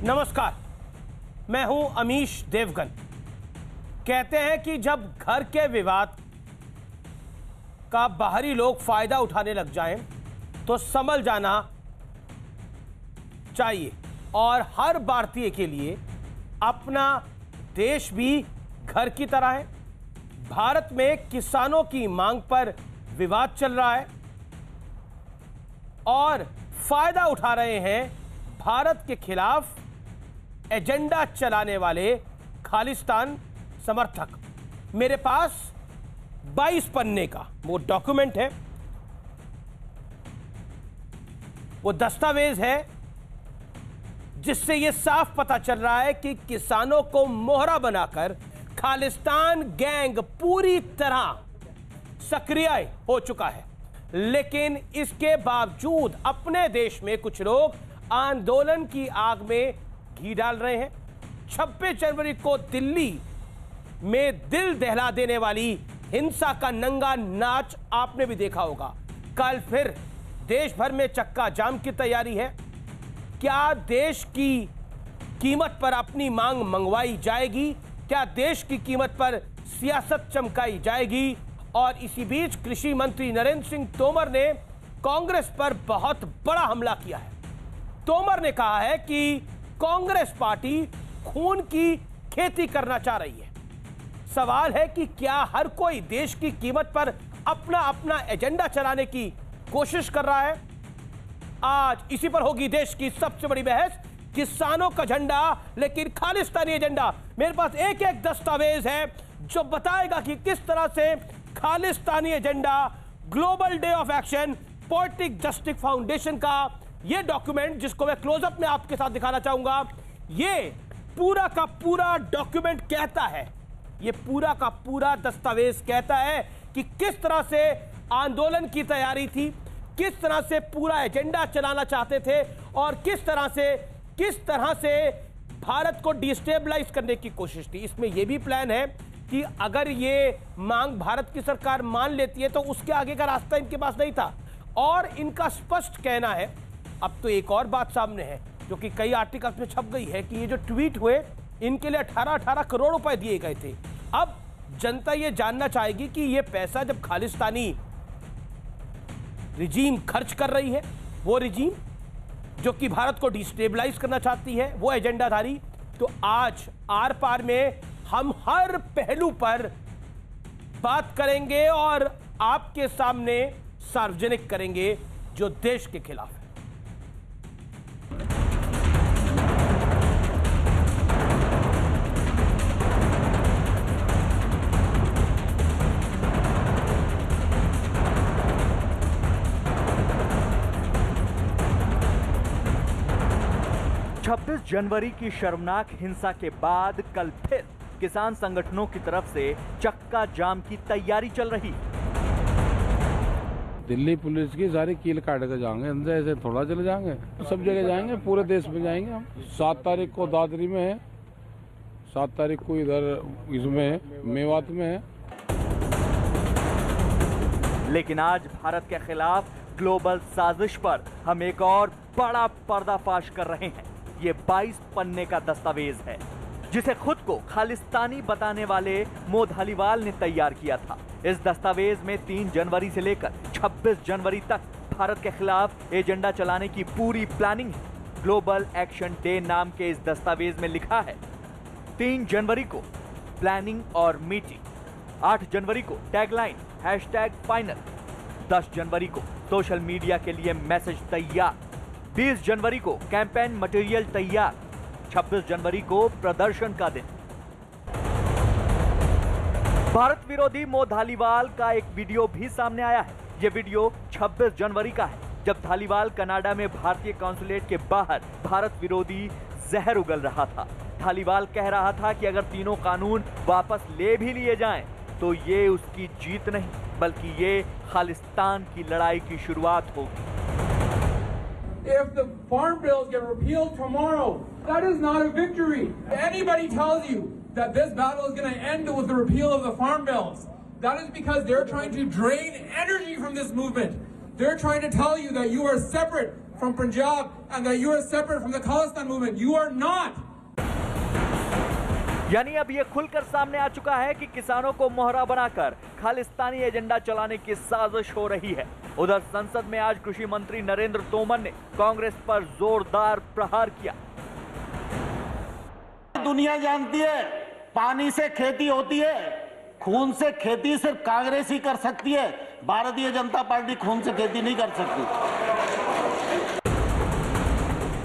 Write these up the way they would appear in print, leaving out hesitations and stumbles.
नमस्कार, मैं हूं अमीश देवगन। कहते हैं कि जब घर के विवाद का बाहरी लोग फायदा उठाने लग जाएं तो संभल जाना चाहिए। और हर भारतीय के लिए अपना देश भी घर की तरह है। भारत में किसानों की मांग पर विवाद चल रहा है और फायदा उठा रहे हैं भारत के खिलाफ एजेंडा चलाने वाले खालिस्तान समर्थक। मेरे पास 22 पन्ने का वो डॉक्यूमेंट है, वो दस्तावेज है जिससे यह साफ पता चल रहा है कि किसानों को मोहरा बनाकर खालिस्तान गैंग पूरी तरह सक्रिय हो चुका है। लेकिन इसके बावजूद अपने देश में कुछ लोग आंदोलन की आग में घी डाल रहे हैं। 26 जनवरी को दिल्ली में दिल दहला देने वाली हिंसा का नंगा नाच आपने भी देखा होगा। कल फिर देश भर में चक्का जाम की तैयारी है। क्या देश की कीमत पर अपनी मांग मंगवाई जाएगी? क्या देश की कीमत पर सियासत चमकाई जाएगी? और इसी बीच कृषि मंत्री नरेंद्र सिंह तोमर ने कांग्रेस पर बहुत बड़ा हमला किया है। तोमर ने कहा है कि कांग्रेस पार्टी खून की खेती करना चाह रही है। सवाल है कि क्या हर कोई देश की कीमत पर अपना अपना एजेंडा चलाने की कोशिश कर रहा है? आज इसी पर होगी देश की सबसे बड़ी बहस। किसानों का झंडा लेकिन खालिस्तानी एजेंडा। मेरे पास एक एक दस्तावेज है जो बताएगा कि किस तरह से Khalistani agenda, global day of action, poetic justice foundation का यह डॉक्यूमेंट, जिसको मैं क्लोजअप में आपके साथ दिखाना चाहूंगा, ये पूरा का पूरा डॉक्यूमेंट कहता है, ये पूरा का पूरा दस्तावेज कहता है कि किस तरह से आंदोलन की तैयारी थी, किस तरह से पूरा एजेंडा चलाना चाहते थे और किस तरह से भारत को डिस्टेबलाइज करने की कोशिश थी। इसमें यह भी प्लान है कि अगर ये मांग भारत की सरकार मान लेती है तो उसके आगे का रास्ता इनके पास नहीं था। और इनका स्पष्ट कहना है, अब तो एक और बात सामने है जो कि कई आर्टिकल्स में छप गई है, कि ये जो ट्वीट हुए इनके लिए 18-18 करोड़ रुपए दिए गए थे। अब जनता ये जानना चाहेगी कि ये पैसा जब खालिस्तानी रिजीम खर्च कर रही है, वो रिजीम जो कि भारत को डिस्टेबलाइज करना चाहती है, वो एजेंडाधारी, तो आज आर पार में हम हर पहलू पर बात करेंगे और आपके सामने सार्वजनिक करेंगे जो देश के खिलाफ है। 26 जनवरी की शर्मनाक हिंसा के बाद कल फिर किसान संगठनों की तरफ से चक्का जाम की तैयारी चल रही। दिल्ली पुलिस की सारी कील काट कर जाएंगे, अंदर ऐसे थोड़ा चले जाएंगे, सब जगह जाएंगे, पूरे देश में जाएंगे हम। 7 तारीख को दादरी में है, 7 तारीख को इधर इसमें मेवात में है। लेकिन आज भारत के खिलाफ ग्लोबल साजिश पर हम एक और बड़ा पर्दाफाश कर रहे हैं। ये 22 पन्ने का दस्तावेज है जिसे खुद को खालिस्तानी बताने वाले मो धालीवाल ने तैयार किया था। इस दस्तावेज में 3 जनवरी से लेकर 26 जनवरी तक भारत के खिलाफ एजेंडा चलाने की पूरी प्लानिंग है। ग्लोबल एक्शन डे नाम के इस दस्तावेज में लिखा है 3 जनवरी को प्लानिंग और मीटिंग, 8 जनवरी को टैगलाइन #फाइनल, 10 जनवरी को सोशल मीडिया के लिए मैसेज तैयार, 20 जनवरी को कैंपेन मटेरियल तैयार, 26 जनवरी को प्रदर्शन का दिन। भारत विरोधी मो धालीवाल का एक वीडियो भी सामने आया है। यह वीडियो 26 जनवरी का है, जब धालीवाल कनाडा में भारतीय कॉन्सुलेट के बाहर भारत विरोधी जहर उगल रहा था। धालीवाल कह रहा था कि अगर तीनों कानून वापस ले भी लिए जाएं, तो ये उसकी जीत नहीं, बल्कि ये खालिस्तान की लड़ाई की शुरुआत होगी। If the farm bills get repealed tomorrow, that is not a victory. If anybody tells you that this battle is going to end with the repeal of the farm bills, that is because they're trying to drain energy from this movement. They're trying to tell you that you are separate from Punjab and that you are separate from the Khalistan movement. You are not. यानी अब यह खुलकर सामने आ चुका है कि किसानों को मोहरा बनाकर खालिस्तानी एजेंडा चलाने की साजिश हो रही है। उधर संसद में आज कृषि मंत्री नरेंद्र तोमर ने कांग्रेस पर जोरदार प्रहार किया। दुनिया जानती है पानी से खेती होती है, खून से खेती सिर्फ कांग्रेस ही कर सकती है। भारतीय जनता पार्टी खून से खेती नहीं कर सकती।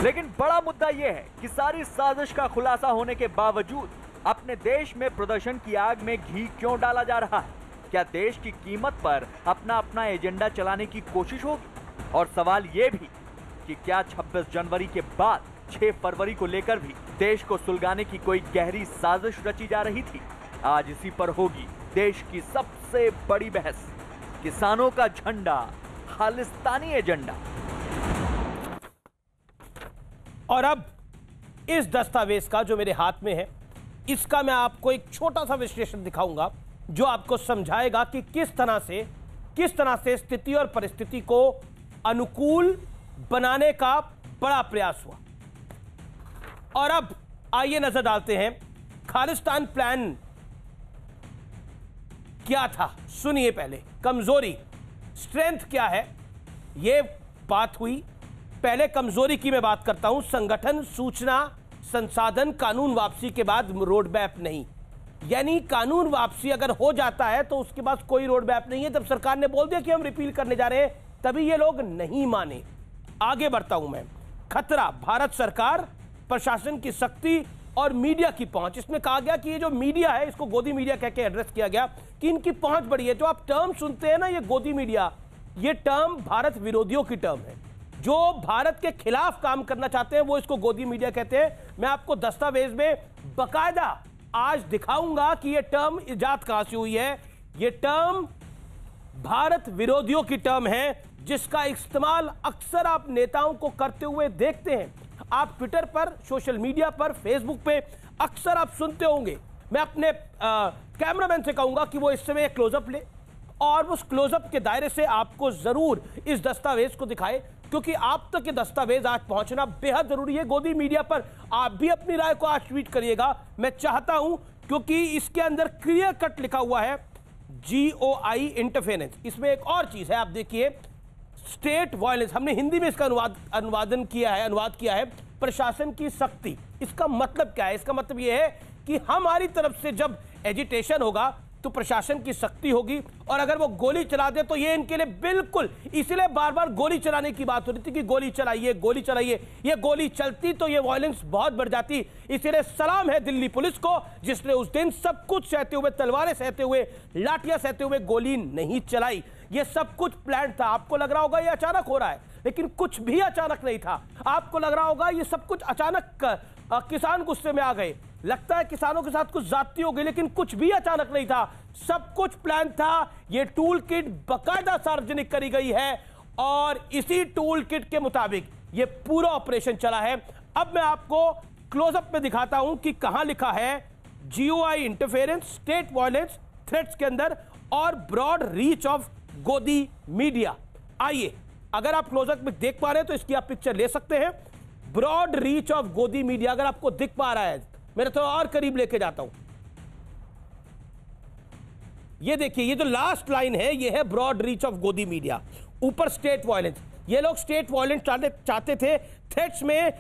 लेकिन बड़ा मुद्दा यह है कि सारी साजिश का खुलासा होने के बावजूद अपने देश में प्रदर्शन की आग में घी क्यों डाला जा रहा है? क्या देश की कीमत पर अपना अपना एजेंडा चलाने की कोशिश होगी? और सवाल यह भी कि क्या 26 जनवरी के बाद 6 फरवरी को लेकर भी देश को सुलगाने की कोई गहरी साजिश रची जा रही थी? आज इसी पर होगी देश की सबसे बड़ी बहस, किसानों का झंडा, खालिस्तानी एजेंडा। और अब इस दस्तावेज का जो मेरे हाथ में है, इसका मैं आपको एक छोटा सा विश्लेषण दिखाऊंगा जो आपको समझाएगा कि किस तरह से स्थिति और परिस्थिति को अनुकूल बनाने का बड़ा प्रयास हुआ। और अब आइए नजर डालते हैं खालिस्तान प्लान क्या था। सुनिए पहले, कमजोरी, स्ट्रेंथ क्या है, यह बात हुई। पहले कमजोरी की मैं बात करता हूं। संगठन, सूचना, संसाधन, कानून वापसी के बाद रोड मैप नहीं। यानी कानून वापसी अगर हो जाता है तो उसके बाद कोई रोड मैप नहीं है। जब सरकार ने बोल दिया कि हम रिपील करने जा रहे हैं, तभी ये लोग नहीं माने। आगे बढ़ता हूं मैं। खतरा, भारत सरकार, प्रशासन की सख्ती और मीडिया की पहुंच। इसमें कहा गया कि ये जो मीडिया है, इसको गोदी मीडिया कह के एड्रेस किया गया कि इनकी पहुंच बड़ी है। जो आप टर्म सुनते हैं ना, ये गोदी मीडिया, ये टर्म भारत विरोधियों की टर्म है। जो भारत के खिलाफ काम करना चाहते हैं वो इसको गोदी मीडिया कहते हैं। मैं आपको दस्तावेज में बकायदा आज दिखाऊंगा कि ये टर्म इजाद कहां से हुई है। ये टर्म भारत विरोधियों की टर्म है, जिसका इस्तेमाल अक्सर आप नेताओं को करते हुए देखते हैं। आप ट्विटर पर, सोशल मीडिया पर, फेसबुक पे अक्सर आप सुनते होंगे। मैं अपने कैमरामैन से कहूंगा कि वो इस समय क्लोजअप ले और उस क्लोजअप के दायरे से आपको जरूर इस दस्तावेज को दिखाए, क्योंकि आप तक ये दस्तावेज आज पहुंचना बेहद जरूरी है। गोदी मीडिया पर आप भी अपनी राय को आज ट्वीट करिएगा, मैं चाहता हूं, क्योंकि इसके अंदर क्लियर कट लिखा हुआ है GOI इंटरफेरेंस। इसमें एक और चीज है, आप देखिए, स्टेट वायलेंस। हमने हिंदी में इसका अनुवाद किया है प्रशासन की सख्ती। इसका मतलब क्या है? इसका मतलब यह है कि हमारी तरफ से जब एजिटेशन होगा तो प्रशासन की सख्ती होगी, और अगर वो गोली चला दे तो ये इनके लिए बिल्कुल, इसलिए बार बार गोली चलाने की बात हो रही थी कि गोली चलाइए। ये गोली चलती तो ये वायलेंस बहुत बढ़ जाती। इसलिए सलाम है दिल्ली पुलिस को, जिसने उस दिन सब कुछ सहते हुए, तलवारें सहते हुए, लाठियां सहते हुए गोली नहीं चलाई। ये सब कुछ प्लान था। आपको लग रहा होगा ये अचानक हो रहा है, लेकिन कुछ भी अचानक नहीं था। आपको लग रहा होगा ये सब कुछ अचानक किसान गुस्से में आ गए, लगता है किसानों के साथ कुछ ज्यादती हो गई, लेकिन कुछ भी अचानक नहीं था। सब कुछ प्लान था। ये टूल किट बकायदा सार्वजनिक करी गई है और इसी टूल किट के मुताबिक ये पूरा ऑपरेशन चला है। अब मैं आपको क्लोजअप में दिखाता हूं कि कहां लिखा है GOI interference, state violence, threats के अंदर, और ब्रॉड रीच ऑफ गोदी मीडिया। आइए, अगर आप क्लोजअप में देख पा रहे हैं तो इसकी आप पिक्चर ले सकते हैं। ब्रॉड रीच ऑफ गोदी मीडिया अगर आपको दिख पा रहा है, मैं थोड़ा और करीब लेके जाता हूं। ये देखिए, ये जो लास्ट लाइन है, ये है ब्रॉड रीच ऑफ गोदी मीडिया। ऊपर स्टेट वायलेंस, ये लोग स्टेट वायलेंस चाहते थे। थ्रेट्स में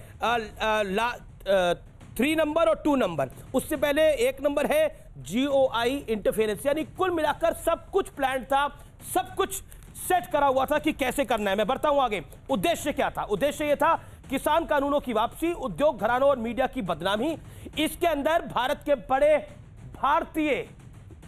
3 नंबर और 2 नंबर, उससे पहले 1 नंबर है GOI इंटरफेरेंस। यानी कुल मिलाकर सब कुछ प्लान था, सब कुछ सेट करा हुआ था कि कैसे करना है। मैं बढ़ता हूं आगे। उद्देश्य क्या था? उद्देश्य यह था किसान कानूनों की वापसी, उद्योग घरानों और मीडिया की बदनामी। इसके अंदर भारत के बड़े भारतीय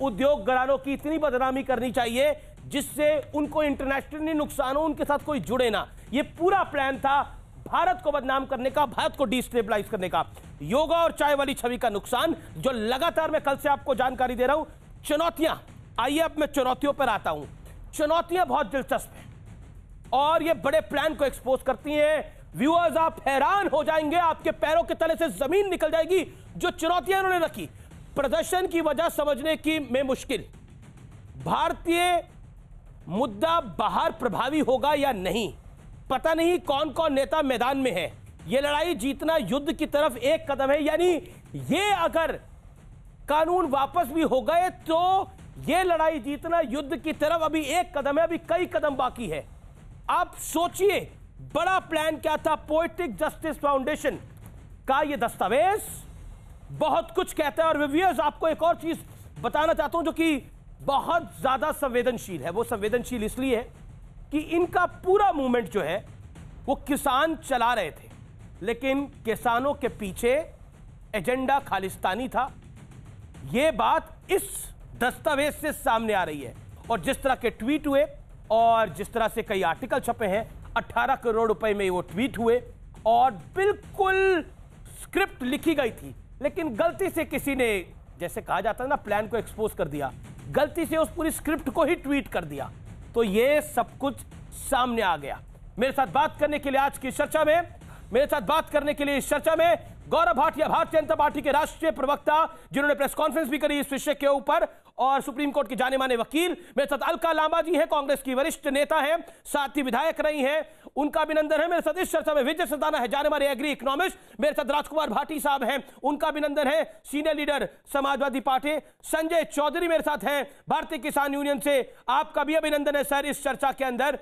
उद्योग घरानों की इतनी बदनामी करनी चाहिए जिससे उनको इंटरनेशनली नुकसान हो, उनके साथ कोई जुड़े ना। यह पूरा प्लान था भारत को बदनाम करने का, भारत को डिस्टेबलाइज करने का। योगा और चाय वाली छवि का नुकसान, जो लगातार मैं कल से आपको जानकारी दे रहा हूं। चुनौतियां, आइए अब मैं चुनौतियों पर आता हूं। चुनौतियां बहुत दिलचस्प हैं और ये बड़े प्लान को एक्सपोज करती हैं। व्यूअर्स, आप हैरान हो जाएंगे, आपके पैरों के तले से जमीन निकल जाएगी। जो चुनौतियां इन्होंने रखी, प्रदर्शन की वजह समझने की में मुश्किल। भारतीय मुद्दा बाहर प्रभावी होगा या नहीं, पता नहीं कौन कौन नेता मैदान में है। यह लड़ाई जीतना युद्ध की तरफ एक कदम है, यानी ये अगर कानून वापस भी हो गए तो यह लड़ाई जीतना युद्ध की तरफ अभी एक कदम है, अभी कई कदम बाकी है। आप सोचिए बड़ा प्लान क्या था। पोएटिक जस्टिस फाउंडेशन का यह दस्तावेज बहुत कुछ कहता है। और रिव्यूअर्स, आपको एक और चीज बताना चाहता हूं जो कि बहुत ज्यादा संवेदनशील है। वो संवेदनशील इसलिए है कि इनका पूरा मूवमेंट जो है वो किसान चला रहे थे, लेकिन किसानों के पीछे एजेंडा खालिस्तानी था। यह बात इस दस्तावेज से सामने आ रही है। और जिस तरह के ट्वीट हुए और जिस तरह से कई आर्टिकल छपे हैं, 18 करोड़ रुपए में वो ट्वीट हुए और बिल्कुल स्क्रिप्ट लिखी गई थी, लेकिन गलती से किसी ने, जैसे कहा जाता है ना, प्लान को एक्सपोज कर दिया, गलती से उस पूरी स्क्रिप्ट को ही ट्वीट कर दिया, तो ये सब कुछ सामने आ गया। मेरे साथ बात करने के लिए आज की चर्चा में, मेरे साथ बात करने के लिए इस चर्चा में गौरव भाटिया, भारतीय जनता पार्टी के राष्ट्रीय प्रवक्ता, जिन्होंने प्रेस कॉन्फ्रेंस भी करी इस विषय के ऊपर, और सुप्रीम कोर्ट के जाने माने वकील। मेरे साथ अलका लांबा जी हैं, कांग्रेस की वरिष्ठ नेता हैं, साथ ही विधायक रही हैं, उनका अभिनंदन है। मेरे साथ इस चर्चा में विजय सल्ताना है, जाने माने एग्री इकोनॉमिस्ट। मेरे साथ राजकुमार भाटी साहब हैं, उनका अभिनंदन है, senior leader Samajwadi party. Sanjay Chaudhary मेरे साथ हैं, भारतीय किसान यूनियन से, आपका भी अभिनंदन है सर इस चर्चा के अंदर।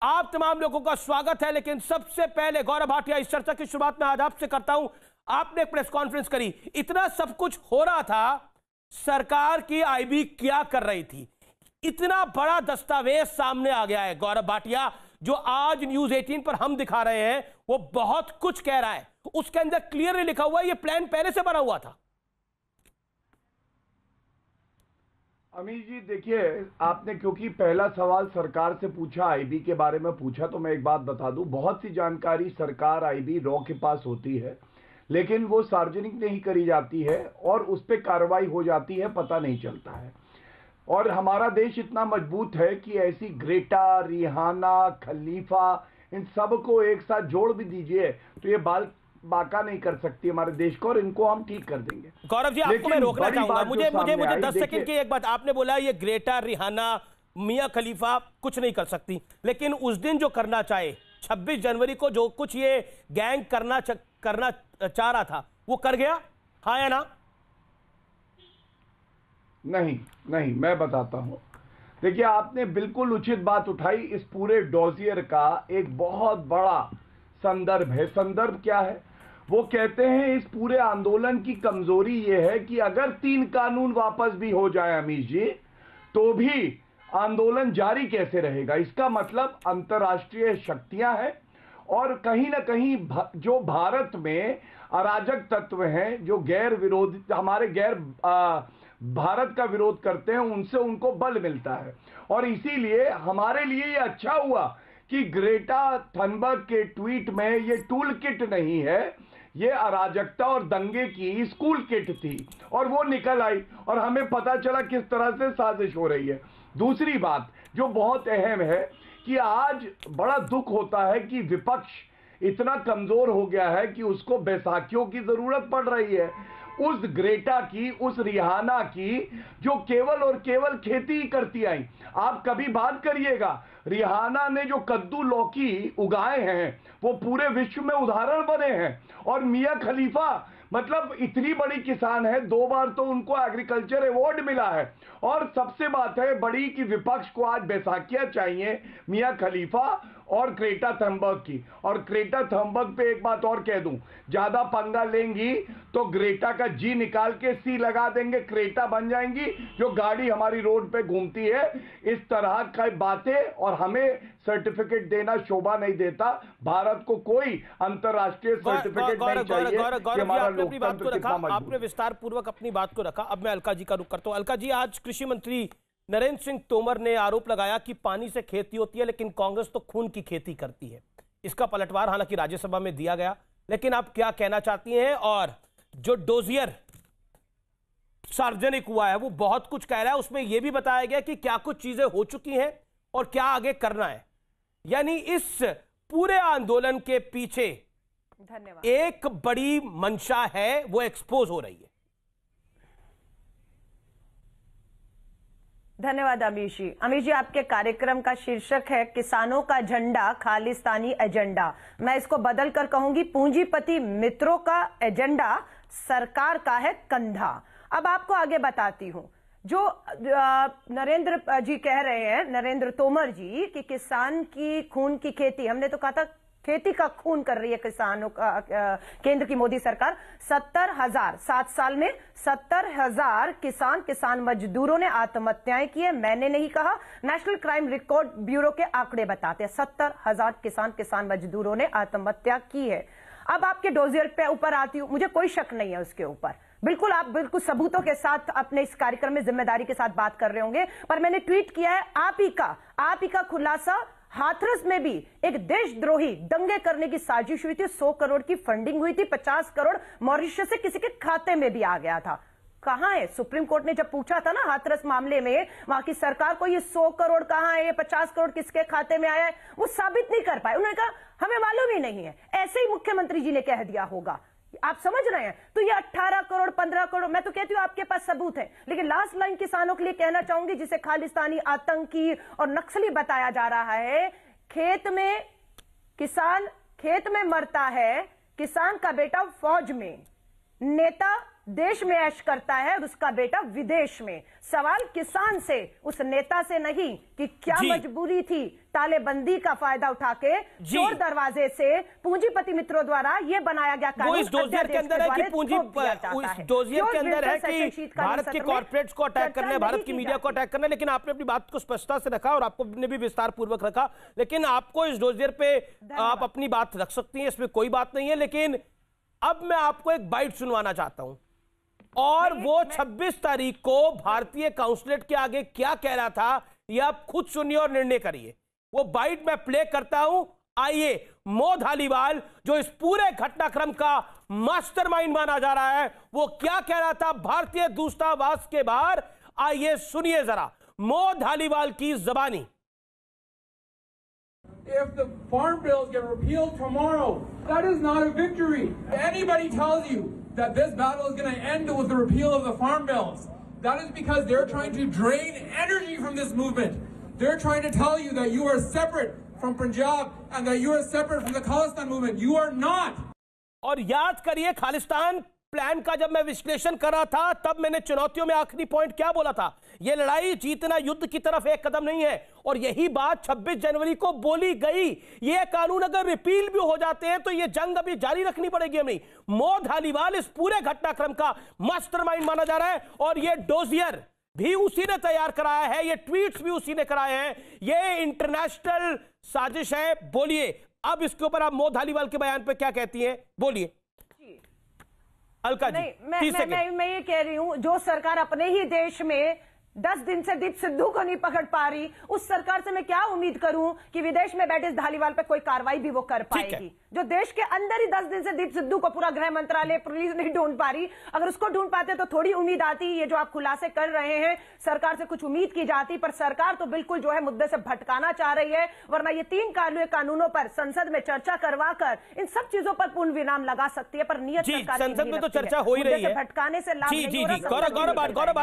आप तमाम लोगों का स्वागत है। लेकिन सबसे पहले गौरव भाटिया, इस चर्चा की शुरुआत मैं आज आपसे करता हूं। आपने एक प्रेस कॉन्फ्रेंस करी, इतना सब कुछ हो रहा था, सरकार की आईबी क्या कर रही थी? इतना बड़ा दस्तावेज सामने आ गया है गौरव भाटिया, जो आज न्यूज 18 पर हम दिखा रहे हैं, वो बहुत कुछ कह रहा है। उसके अंदर क्लियरली लिखा हुआ है ये प्लान पहले से बना हुआ था। अमीर जी देखिए, आपने क्योंकि पहला सवाल सरकार से पूछा, आईबी के बारे में पूछा, तो मैं एक बात बता दूं, बहुत सी जानकारी सरकार आईबी रॉ के पास होती है, लेकिन वो सार्वजनिक नहीं करी जाती है और उस पर कार्रवाई हो जाती है, पता नहीं चलता है। और हमारा देश इतना मजबूत है कि ऐसी ग्रेटा, रिहाना, खलीफा, इन सब को एक साथ जोड़ भी दीजिए तो ये बाका नहीं कर सकती हमारे देश को, और इनको हम ठीक कर देंगे। गौरव जी, आपको मैं रोकना चाहूंगा, मुझे 10 सेकंड की एक बात। आपने बोला ये ग्रेटा, रिहाना, मियां खलीफा कुछ नहीं कर सकती, लेकिन उस दिन जो करना चाहे, 26 जनवरी को जो कुछ ये गैंग करना चाह रहा था, वो कर गया, हाँ या ना? नहीं, मैं बताता हूं। देखिए, आपने बिल्कुल उचित बात उठाई। इस पूरे डोजियर का एक बहुत बड़ा संदर्भ है। संदर्भ क्या है? वो कहते हैं इस पूरे आंदोलन की कमजोरी ये है कि अगर 3 कानून वापस भी हो जाए अमीर जी, तो भी आंदोलन जारी कैसे रहेगा? इसका मतलब अंतर्राष्ट्रीय शक्तियां हैं और कहीं ना कहीं जो भारत में अराजक तत्व हैं, जो गैर विरोधी, हमारे गैर भारत का विरोध करते हैं, उनसे उनको बल मिलता है। और इसीलिए हमारे लिए ये अच्छा हुआ कि ग्रेटा थनबर्ग के ट्वीट में ये टूल किट नहीं है, ये अराजकता और दंगे की स्कूल किट थी, और वो निकल आई और हमें पता चला किस तरह से साजिश हो रही है। दूसरी बात जो बहुत अहम है कि आज बड़ा दुख होता है कि विपक्ष इतना कमजोर हो गया है कि उसको बैसाखियों की जरूरत पड़ रही है, उस ग्रेटा की, उस रिहाना की, जो केवल और केवल खेती ही करती आई। आप कभी बात करिएगा, रिहाना ने जो कद्दू लौकी उगाए हैं वो पूरे विश्व में उदाहरण बने हैं। और मियां खलीफा मतलब इतनी बड़ी किसान है, 2 बार तो उनको एग्रीकल्चर अवार्ड मिला है। और सबसे बात है बड़ी कि विपक्ष को आज बैसाखियां चाहिए मियां खलीफा और ग्रेटा थनबर्ग की। और ग्रेटा थनबर्ग पे एक बात और कह दूं, ज्यादा पंगा लेंगी तो ग्रेटा का जी निकाल के सी लगा देंगे, क्रेटा बन जाएंगी, जो गाड़ी हमारी रोड पे घूमती है। इस तरह की बातें, और हमें सर्टिफिकेट देना शोभा नहीं देता। भारत को कोई अंतरराष्ट्रीय सर्टिफिकेट नहीं चाहिए कि हमारा लोकतंत्र कितना मजबूत। आपने विस्तार पूर्वक अपनी बात को रखा। अब मैं अलका जी का रुख करता हूं। अलका जी, आज कृषि मंत्री नरेंद्र सिंह तोमर ने आरोप लगाया कि पानी से खेती होती है, लेकिन कांग्रेस तो खून की खेती करती है। इसका पलटवार हालांकि राज्यसभा में दिया गया, लेकिन आप क्या कहना चाहती हैं? और जो डोजियर सार्वजनिक हुआ है वो बहुत कुछ कह रहा है, उसमें यह भी बताया गया कि क्या कुछ चीजें हो चुकी हैं और क्या आगे करना है। यानी इस पूरे आंदोलन के पीछे एक बड़ी मंशा है, वो एक्सपोज हो रही है। धन्यवाद अमीश जी। अमीश जी, आपके कार्यक्रम का शीर्षक है किसानों का झंडा खालिस्तानी एजेंडा। मैं इसको बदल कर कहूंगी पूंजीपति मित्रों का एजेंडा सरकार का है कंधा। अब आपको आगे बताती हूं, जो नरेंद्र जी कह रहे हैं, नरेंद्र तोमर जी, कि किसान की खून की खेती, हमने तो कहा था खेती का खून कर रही है किसानों का केंद्र की मोदी सरकार। 70,000 7 साल में 70,000 किसान मजदूरों ने आत्महत्याएं की है। मैंने नहीं कहा, नेशनल क्राइम रिकॉर्ड ब्यूरो के आंकड़े बताते हैं 70,000 किसान मजदूरों ने आत्महत्या की है। अब आपके डोजियर पे ऊपर आती हूं, मुझे कोई शक नहीं है उसके ऊपर, बिल्कुल आप बिल्कुल सबूतों के साथ अपने इस कार्यक्रम में जिम्मेदारी के साथ बात कर रहे होंगे, पर मैंने ट्वीट किया है आप ही का खुलासा। हाथरस में भी एक देशद्रोही दंगे करने की साजिश हुई थी, 100 करोड़ की फंडिंग हुई थी, 50 करोड़ मॉरिशस से किसी के खाते में भी आ गया था। कहां है? सुप्रीम कोर्ट ने जब पूछा था ना हाथरस मामले में वहां की सरकार को, ये 100 करोड़ कहां है, ये 50 करोड़ किसके खाते में आया है, वो साबित नहीं कर पाए। उन्होंने कहा हमें मालूम ही नहीं है, ऐसे ही मुख्यमंत्री जी ने कह दिया होगा। आप समझ रहे हैं? तो ये 18 करोड़ 15 करोड़, मैं तो कहती हूं आपके पास सबूत है। लेकिन लास्ट लाइन किसानों के लिए कहना चाहूंगी, जिसे खालिस्तानी आतंकी और नक्सली बताया जा रहा है, किसान खेत में मरता है, किसान का बेटा फौज में, नेता देश में ऐश करता है और उसका बेटा विदेश में। सवाल किसान से, उस नेता से नहीं कि क्या मजबूरी थी तालेबंदी का फायदा उठा के चोर दरवाजे से पूंजीपति मित्रों द्वारा ये बनाया गया कानून, वो इस डोजियर के अंदर है कि डोजियर के अंदर है कि भारत के कॉर्पोरेट्स को अटैक करना है, भारत की मीडिया को अटैक करना है। लेकिन आपने अपनी बात को स्पष्टता से रखा और आपको ने भी विस्तार पूर्वक रखा। लेकिन आपको इस डोजियर पे आप अपनी बात रख सकती हैं, इसमें कोई बात नहीं है। लेकिन अब मैं आपको एक बाइट सुनवाना चाहता हूं, और वो 26 तारीख को भारतीय काउंसिलेट के आगे क्या कह रहा था, ये आप खुद सुनिए और निर्णय करिए। वो बाइट मैं प्ले करता हूं, आइए। मो धालीवाल, जो इस पूरे घटनाक्रम का मास्टरमाइंड माना जा रहा है, वो क्या कह रहा था भारतीय दूतावास के बाहर, आइए सुनिए जरा मो धालीवाल की जबानी। If the farm bills get repealed tomorrow, that is not a victory. If anybody tells you that this battle is going to end with the repeal of the farm bills, that is because they're trying to drain energy from this movement. They're trying to tell you that you are separate from Punjab and that you are separate from the Khalistan movement. You are not. और याद करिए, Khalistan plan का जब मैं विश्लेषण कर रहा था, तब मैंने चुनौतियों में आखिरी पॉइंट क्या बोला था, यह लड़ाई जीतना युद्ध की तरफ एक कदम नहीं है। और यही बात 26 जनवरी को बोली गई। ये कानून अगर रिपील भी हो जाते हैं तो ये जंग अभी जारी रखनी पड़ेगी हमें। मो धालीवाल इस पूरे घटनाक्रम का मास्टरमाइंड माना जा रहा है, और ये डोजियर भी उसी ने तैयार कराया है, ये ट्वीट्स भी उसी ने कराए हैं, ये इंटरनेशनल साजिश है। बोलिए अब इसके ऊपर आप मो धालीवाल के बयान पे क्या कहती हैं, बोलिए अलका जी। मैं ये कह रही हूं, जो सरकार अपने ही देश में 10 दिन से दीप सिद्धू को नहीं पकड़ पा रही, उस सरकार से मैं क्या उम्मीद करूं कि विदेश में बैठे इस धालीवाल पे कोई कार्रवाई भी वो कर पाएगी। जो देश के अंदर ही 10 दिन से दीप सिद्धू को पूरा गृह मंत्रालय पुलिस नहीं ढूंढ पा रही, अगर उसको ढूंढ पाते तो थोड़ी उम्मीद आती। ये जो आप खुलासे कर रहे हैं, सरकार से कुछ उम्मीद की जाती, पर सरकार तो बिल्कुल जो है मुद्दे से भटकाना चाह रही है। वरना ये 3 कानूनों पर संसद में चर्चा करवाकर इन सब चीजों पर पूर्ण विराम लगा सकती है, पर नियत संसद में तो चर्चा हो ही रही है। भटकाने से लाभ नहीं हो रहा।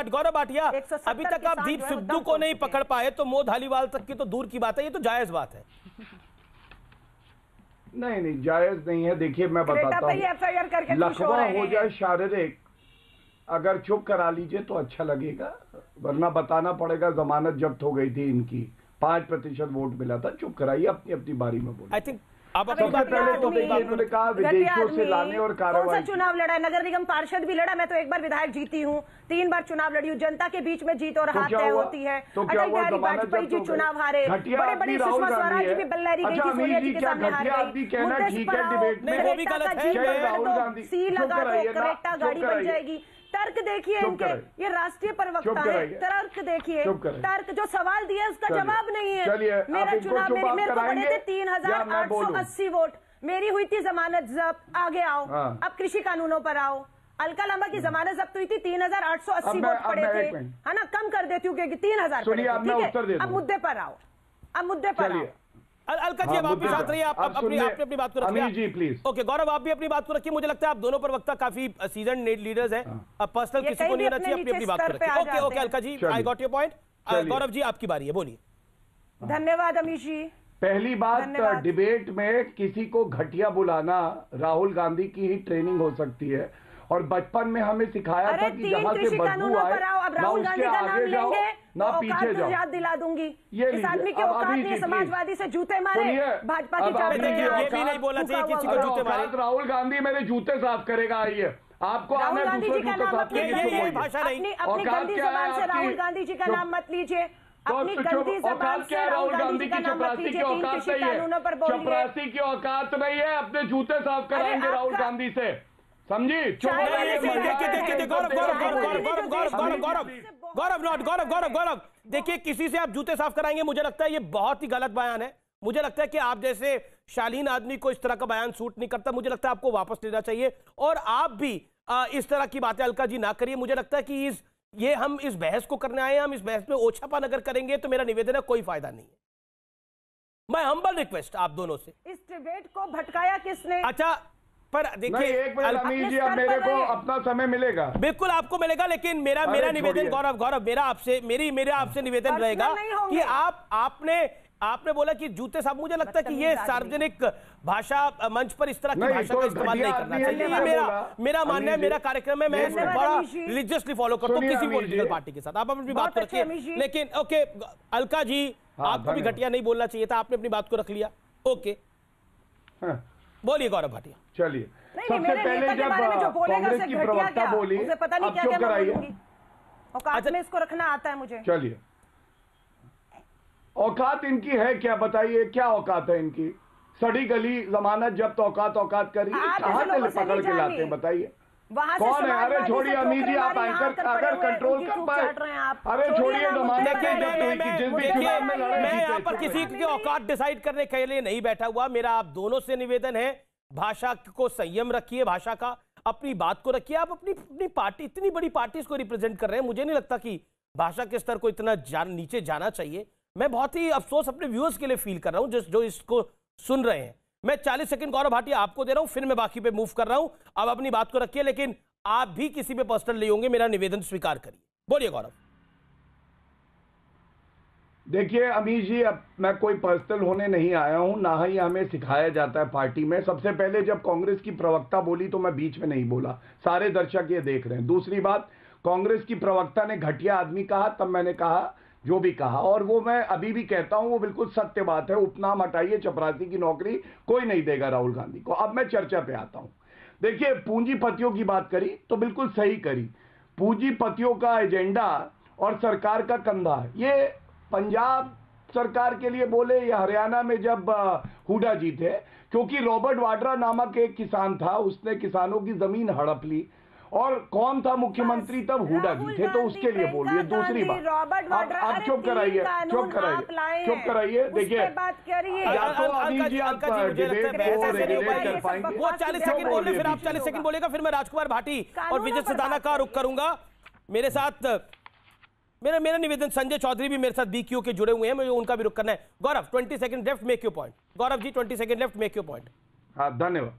गौरव भाटिया, अभी तक आप दीप सिद्धू को नहीं पकड़ पाए तो मो धालीवाल तक की तो दूर की बात है, ये तो जायज बात है। नहीं जायज नहीं है। देखिए मैं बताता हूँ, लकवा हो जाए शारीरिक, अगर चुप करा लीजिए तो अच्छा लगेगा, वरना बताना पड़ेगा जमानत जब्त हो गई थी इनकी, 5% वोट मिला था। चुप कराइए, अपनी अपनी बारी में बोलिए। आई थिंक अब पहले तो देखिए, इन्होंने कहा विदेशों से लाने और कार्रवाई। चुनाव लड़ा है, नगर निगम पार्षद भी लड़ा, मैं तो एक बार विधायक जीती हूँ, 3 बार चुनाव लड़ी हूँ। जनता के बीच में जीत और हार तय होती है। अटल बिहारी वाजपेयी जी चुनाव हारे, बड़े बड़े सुषमा स्वराज भी बल्लैरी गई थी, सोनिया जी के सामने हार गई। सी लगा दो, करेक्टा गाड़ी बन जाएगी। तर्क देखिए इनके, ये राष्ट्रीय प्रवक्ता है, तर्क देखिए, तर्क जो सवाल दिए उसका जवाब नहीं है। मेरा चुनाव मेरे को पड़े थे 3,880 वोट, मेरी हुई थी जमानत जब्त। आगे आओ, अब कृषि कानूनों पर आओ। अलका लांबा की जमानत जब्त हुई थी, 3,880 वोट पड़े थे, है ना, कम कर देती हूँ क्योंकि 3,000 पड़े थे। ठीक है, अब मुद्दे पर आओ, अब मुद्दे पर आओ। अलका जी, आप भी साथ रहिए, आप अपनी बात को रखिए जी प्लीज। ओके गौरव, आप भी अपनी बात को रखिए। मुझे लगता है आप दोनों प्रवक्ता काफी सीजन लीडर्स हैं, अब पर्सनल किसी को नहीं रहना चाहिए, अपनी बात को रखिए। Okay Alka ji, I got your point. Gaurav ji आपकी बारी है, बोलिए। धन्यवाद अमीश जी। पहली बात, धन्यवाद। डिबेट में किसी को घटिया बुलाना राहुल गांधी की ही ट्रेनिंग हो सकती है, और बचपन में हमें सिखाया था कि जहां से बदबू आए ना उसके आगे जाओ ना पीछे जाओ। याद दिला दूंगी, ये इस आदमी की औकात नहीं समाजवादी से जूते मारे, भाजपा की चाबी ये भी नहीं बोलना चाहिए किसी को जूते मारे। राहुल गांधी मेरे जूते साफ करेगा, आइए आपको आना है दूसरे जूते साफ ये भाषा नहीं। अपनी गंदी जबान से राहुल गांधी जी का नाम मत लीजिए, अपनी गंदी जबान से राहुल गांधी का नाम मत लीजिए। 3 कृषि कानूनों पर बोलिए। चपरासी की औकात नहीं है, अपने जूते साफ कराएंगे राहुल गांधी से, समझी? गौरव देखिए, किसी से आप जूते साफ कराएंगे, मुझे लगता है ये बहुत ही गलत बयान है। मुझे लगता है कि आप जैसे शालीन आदमी को इस तरह का बयान सूट नहीं करता। मुझे लगता है आपको वापस लेना चाहिए, और आप भी इस तरह की बातें अलका जी ना करिए। मुझे लगता है कि ये हम इस बहस को करने आए हैं, हम इस बहस में ओछापन अगर करेंगे तो मेरा निवेदन है कोई फायदा नहीं है। मैं हम्बल रिक्वेस्ट आप दोनों से, इस डिबेट को भटकाया किसने? अच्छा पर देखिए, एक मिनट अमीश जी, अब मेरे को अपना समय मिलेगा। बिल्कुल आपको मिलेगा, लेकिन मेरा निवेदन गौरव मेरा आपसे निवेदन रहेगा कि आपने बोला कि जूते साहब, मुझे लगता है कि ये सार्वजनिक भाषा मंच पर इस तरह की भाषा का इस्तेमाल नहीं करना चाहिए। ये मेरा मानना है, मेरा कार्यक्रम है, मैं इसको बड़ा रिलीजियसली फॉलो करता हूँ किसी पॉलिटिकल पार्टी के साथ। आप अपनी बात को रखिए, लेकिन ओके अलका जी, आपको भी घटिया नहीं बोलना चाहिए था, आपने अपनी बात को रख लिया। ओके बोलिए गौरव भाटिया। चलिए, सबसे पहले जब कांग्रेस की प्रवक्ता बोली, पता नहीं क्या बोलूंगी, औकात में इसको रखना आता है मुझे। चलिए, औकात इनकी है क्या, बताइए क्या औकात है इनकी? सड़ी गली जमानत जब तो औकात करी, कहां से पकड़ के लाते हैं बताइए? कौन है? अरे छोड़िए अमीर जी, आप एंकर अगर कंट्रोल कर पाए, अरे छोड़िए जमानत के जिस भी चुनाव में लड़े। मैं यहाँ पर किसी की औकात डिसाइड करने के लिए नहीं बैठा हुआ। मेरा आप दोनों से निवेदन है, भाषा को संयम रखिए, भाषा का अपनी बात को रखिए। आप अपनी पार्टी, इतनी बड़ी पार्टी को रिप्रेजेंट कर रहे हैं, मुझे नहीं लगता कि भाषा के स्तर को इतना नीचे जाना चाहिए। मैं बहुत ही अफसोस अपने व्यूअर्स के लिए फील कर रहा हूं जो इसको सुन रहे हैं। मैं 40 सेकंड गौरव भाटिया आपको दे रहा हूं, फिर मैं बाकी पे मूव कर रहा हूं। अब अपनी बात को रखिए, लेकिन आप भी किसी पे पर्सनल नहीं होंगे, मेरा निवेदन स्वीकार करिए। बोलिए गौरव। देखिए अमीश जी, अब मैं कोई पर्सनल होने नहीं आया हूं, ना ही हमें सिखाया जाता है पार्टी में। सबसे पहले जब कांग्रेस की प्रवक्ता बोली तो मैं बीच में नहीं बोला, सारे दर्शक ये देख रहे हैं। दूसरी बात, कांग्रेस की प्रवक्ता ने घटिया आदमी कहा, तब मैंने कहा जो भी कहा, और वो मैं अभी भी कहता हूं, वो बिल्कुल सत्य बात है। उपनाम हटाइए, चपरासी की नौकरी कोई नहीं देगा राहुल गांधी को। अब मैं चर्चा पे आता हूं। देखिए, पूंजीपतियों की बात करी तो बिल्कुल सही करी। पूंजीपतियों का एजेंडा और सरकार का कंधा, ये पंजाब सरकार के लिए बोले या हरियाणा में जब हुडा जी थे, क्योंकि रॉबर्ट वाड्रा नामक एक किसान था, उसने किसानों की जमीन हड़प ली, और कौन था मुख्यमंत्री तब? हुडा जी थे, तो उसके लिए बोलिए। दूसरी बात, आप चुप कराइए। देखिए, या तो अभी जी आप डिबेट को रेगुलेट कर पाएंगे। वो 40 सेकंड बोले, फिर आप 40 सेकंड बोलेगा, फिर मैं राजकुमार भाटी और विजय सदाना का रुख करूंगा। मेरे साथ मेरा निवेदन, संजय चौधरी भी मेरे साथ बीक्यू के जुड़े हुए हैं, मुझे उनका भी रुख करना है। Gaurav 20 second left, make your point. Gaurav ji 20 second left, make your point. हाँ, धन्यवाद।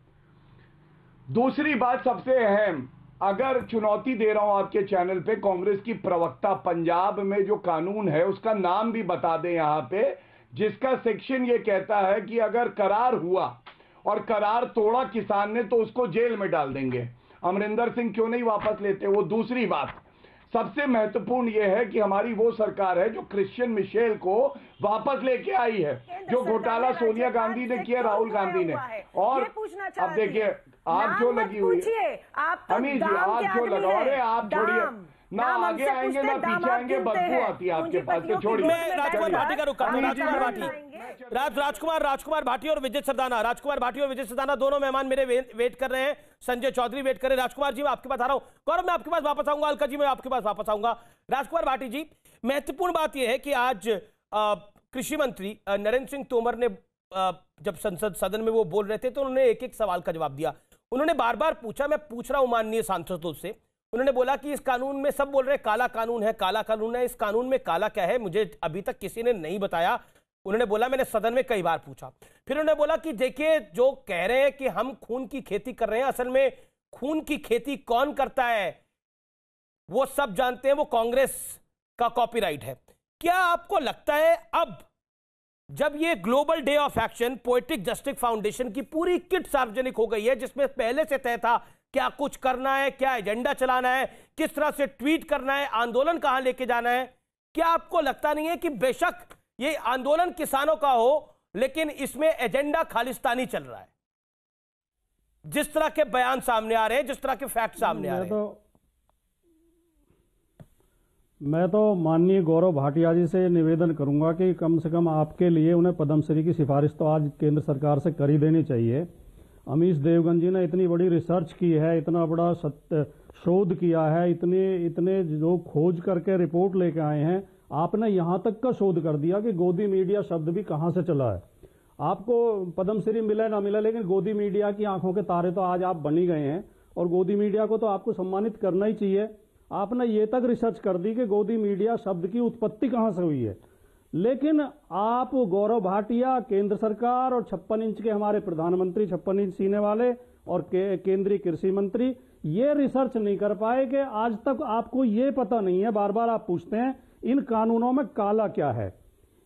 दूसरी बात सबसे अहम, अगर चुनौती दे रहा हूं आपके चैनल पे, कांग्रेस की प्रवक्ता पंजाब में जो कानून है उसका नाम भी बता दें यहां पे, जिसका सेक्शन ये कहता है कि अगर करार हुआ और करार तोड़ा किसान ने तो उसको जेल में डाल देंगे। अमरिंदर सिंह क्यों नहीं वापस लेते वो? दूसरी बात, सबसे महत्वपूर्ण यह है कि हमारी वो सरकार है जो क्रिश्चियन मिशेल को वापस लेके आई है, जो घोटाला सोनिया गांधी ने किया, राहुल गांधी ने। और अब देखिए, आप जो लगी हुई है अमीर जी, आप जो लगा, अरे आप छोड़िए ना, आगे आएंगे ना पीछे आएंगे, बदबू आती है आपके पास, तो छोड़िए। राजकुमार भाटी का रुख करना, राजकुमार भाटी और विजय सरदाना, राजकुमार भाटी और विजय सरदाना दोनों मेहमान मेरे वेट कर रहे हैं। संजय चौधरी वेट कर रहे हैं। राजकुमार जी मैं आपके पास आ रहा हूं, गौरव मैं आपके पास वापस आऊंगा, अलका जी मैं आपके पास वापस आऊंगा। राजकुमार भाटी जी, महत्वपूर्ण बात यह है कि आज कृषि मंत्री नरेंद्र सिंह तोमर ने जब संसद सदन में वो बोल रहे थे तो उन्होंने एक एक सवाल का जवाब दिया। उन्होंने बार बार पूछा, मैं पूछ रहा हूं माननीय सांसदों से, उन्होंने बोला कि इस कानून में सब बोल रहे हैं काला कानून है, काला कानून है, इस कानून में काला क्या है, मुझे अभी तक किसी ने नहीं बताया। उन्होंने बोला, मैंने सदन में कई बार पूछा। फिर उन्होंने बोला कि देखिए, जो कह रहे हैं कि हम खून की खेती कर रहे हैं, असल में खून की खेती कौन करता है वो सब जानते हैं, वो कांग्रेस का कॉपीराइट है। क्या आपको लगता है अब जब ये global day of action poetic justice foundation की पूरी किट सार्वजनिक हो गई है, जिसमें पहले से तय था क्या कुछ करना है, क्या एजेंडा चलाना है, किस तरह से ट्वीट करना है, आंदोलन कहां लेके जाना है, क्या आपको लगता नहीं है कि बेशक ये आंदोलन किसानों का हो लेकिन इसमें एजेंडा खालिस्तानी चल रहा है? जिस तरह के बयान सामने आ रहे हैं, जिस तरह के फैक्ट सामने आ रहे हैं। मैं तो माननीय गौरव भाटिया जी से निवेदन करूंगा कि कम से कम आपके लिए उन्हें पद्मश्री की सिफारिश तो आज केंद्र सरकार से कर ही देनी चाहिए। अमीश देवगन जी ने इतनी बड़ी रिसर्च की है, इतना बड़ा शोध किया है, इतने जो खोज करके रिपोर्ट लेके आए हैं, आपने यहां तक का शोध कर दिया कि गोदी मीडिया शब्द भी कहां से चला है। आपको पद्मश्री मिले ना मिले, लेकिन गोदी मीडिया की आंखों के तारे तो आज आप बन ही गए हैं और गोदी मीडिया को तो आपको सम्मानित करना ही चाहिए। आपने ये तक रिसर्च कर दी कि गोदी मीडिया शब्द की उत्पत्ति कहां से हुई है, लेकिन आप गौरव भाटिया, केंद्र सरकार और 56 इंच के हमारे प्रधानमंत्री 56 इंच सीने वाले और केंद्रीय कृषि मंत्री ये रिसर्च नहीं कर पाए कि आज तक आपको ये पता नहीं है। बार बार आप पूछते हैं इन कानूनों में काला क्या है।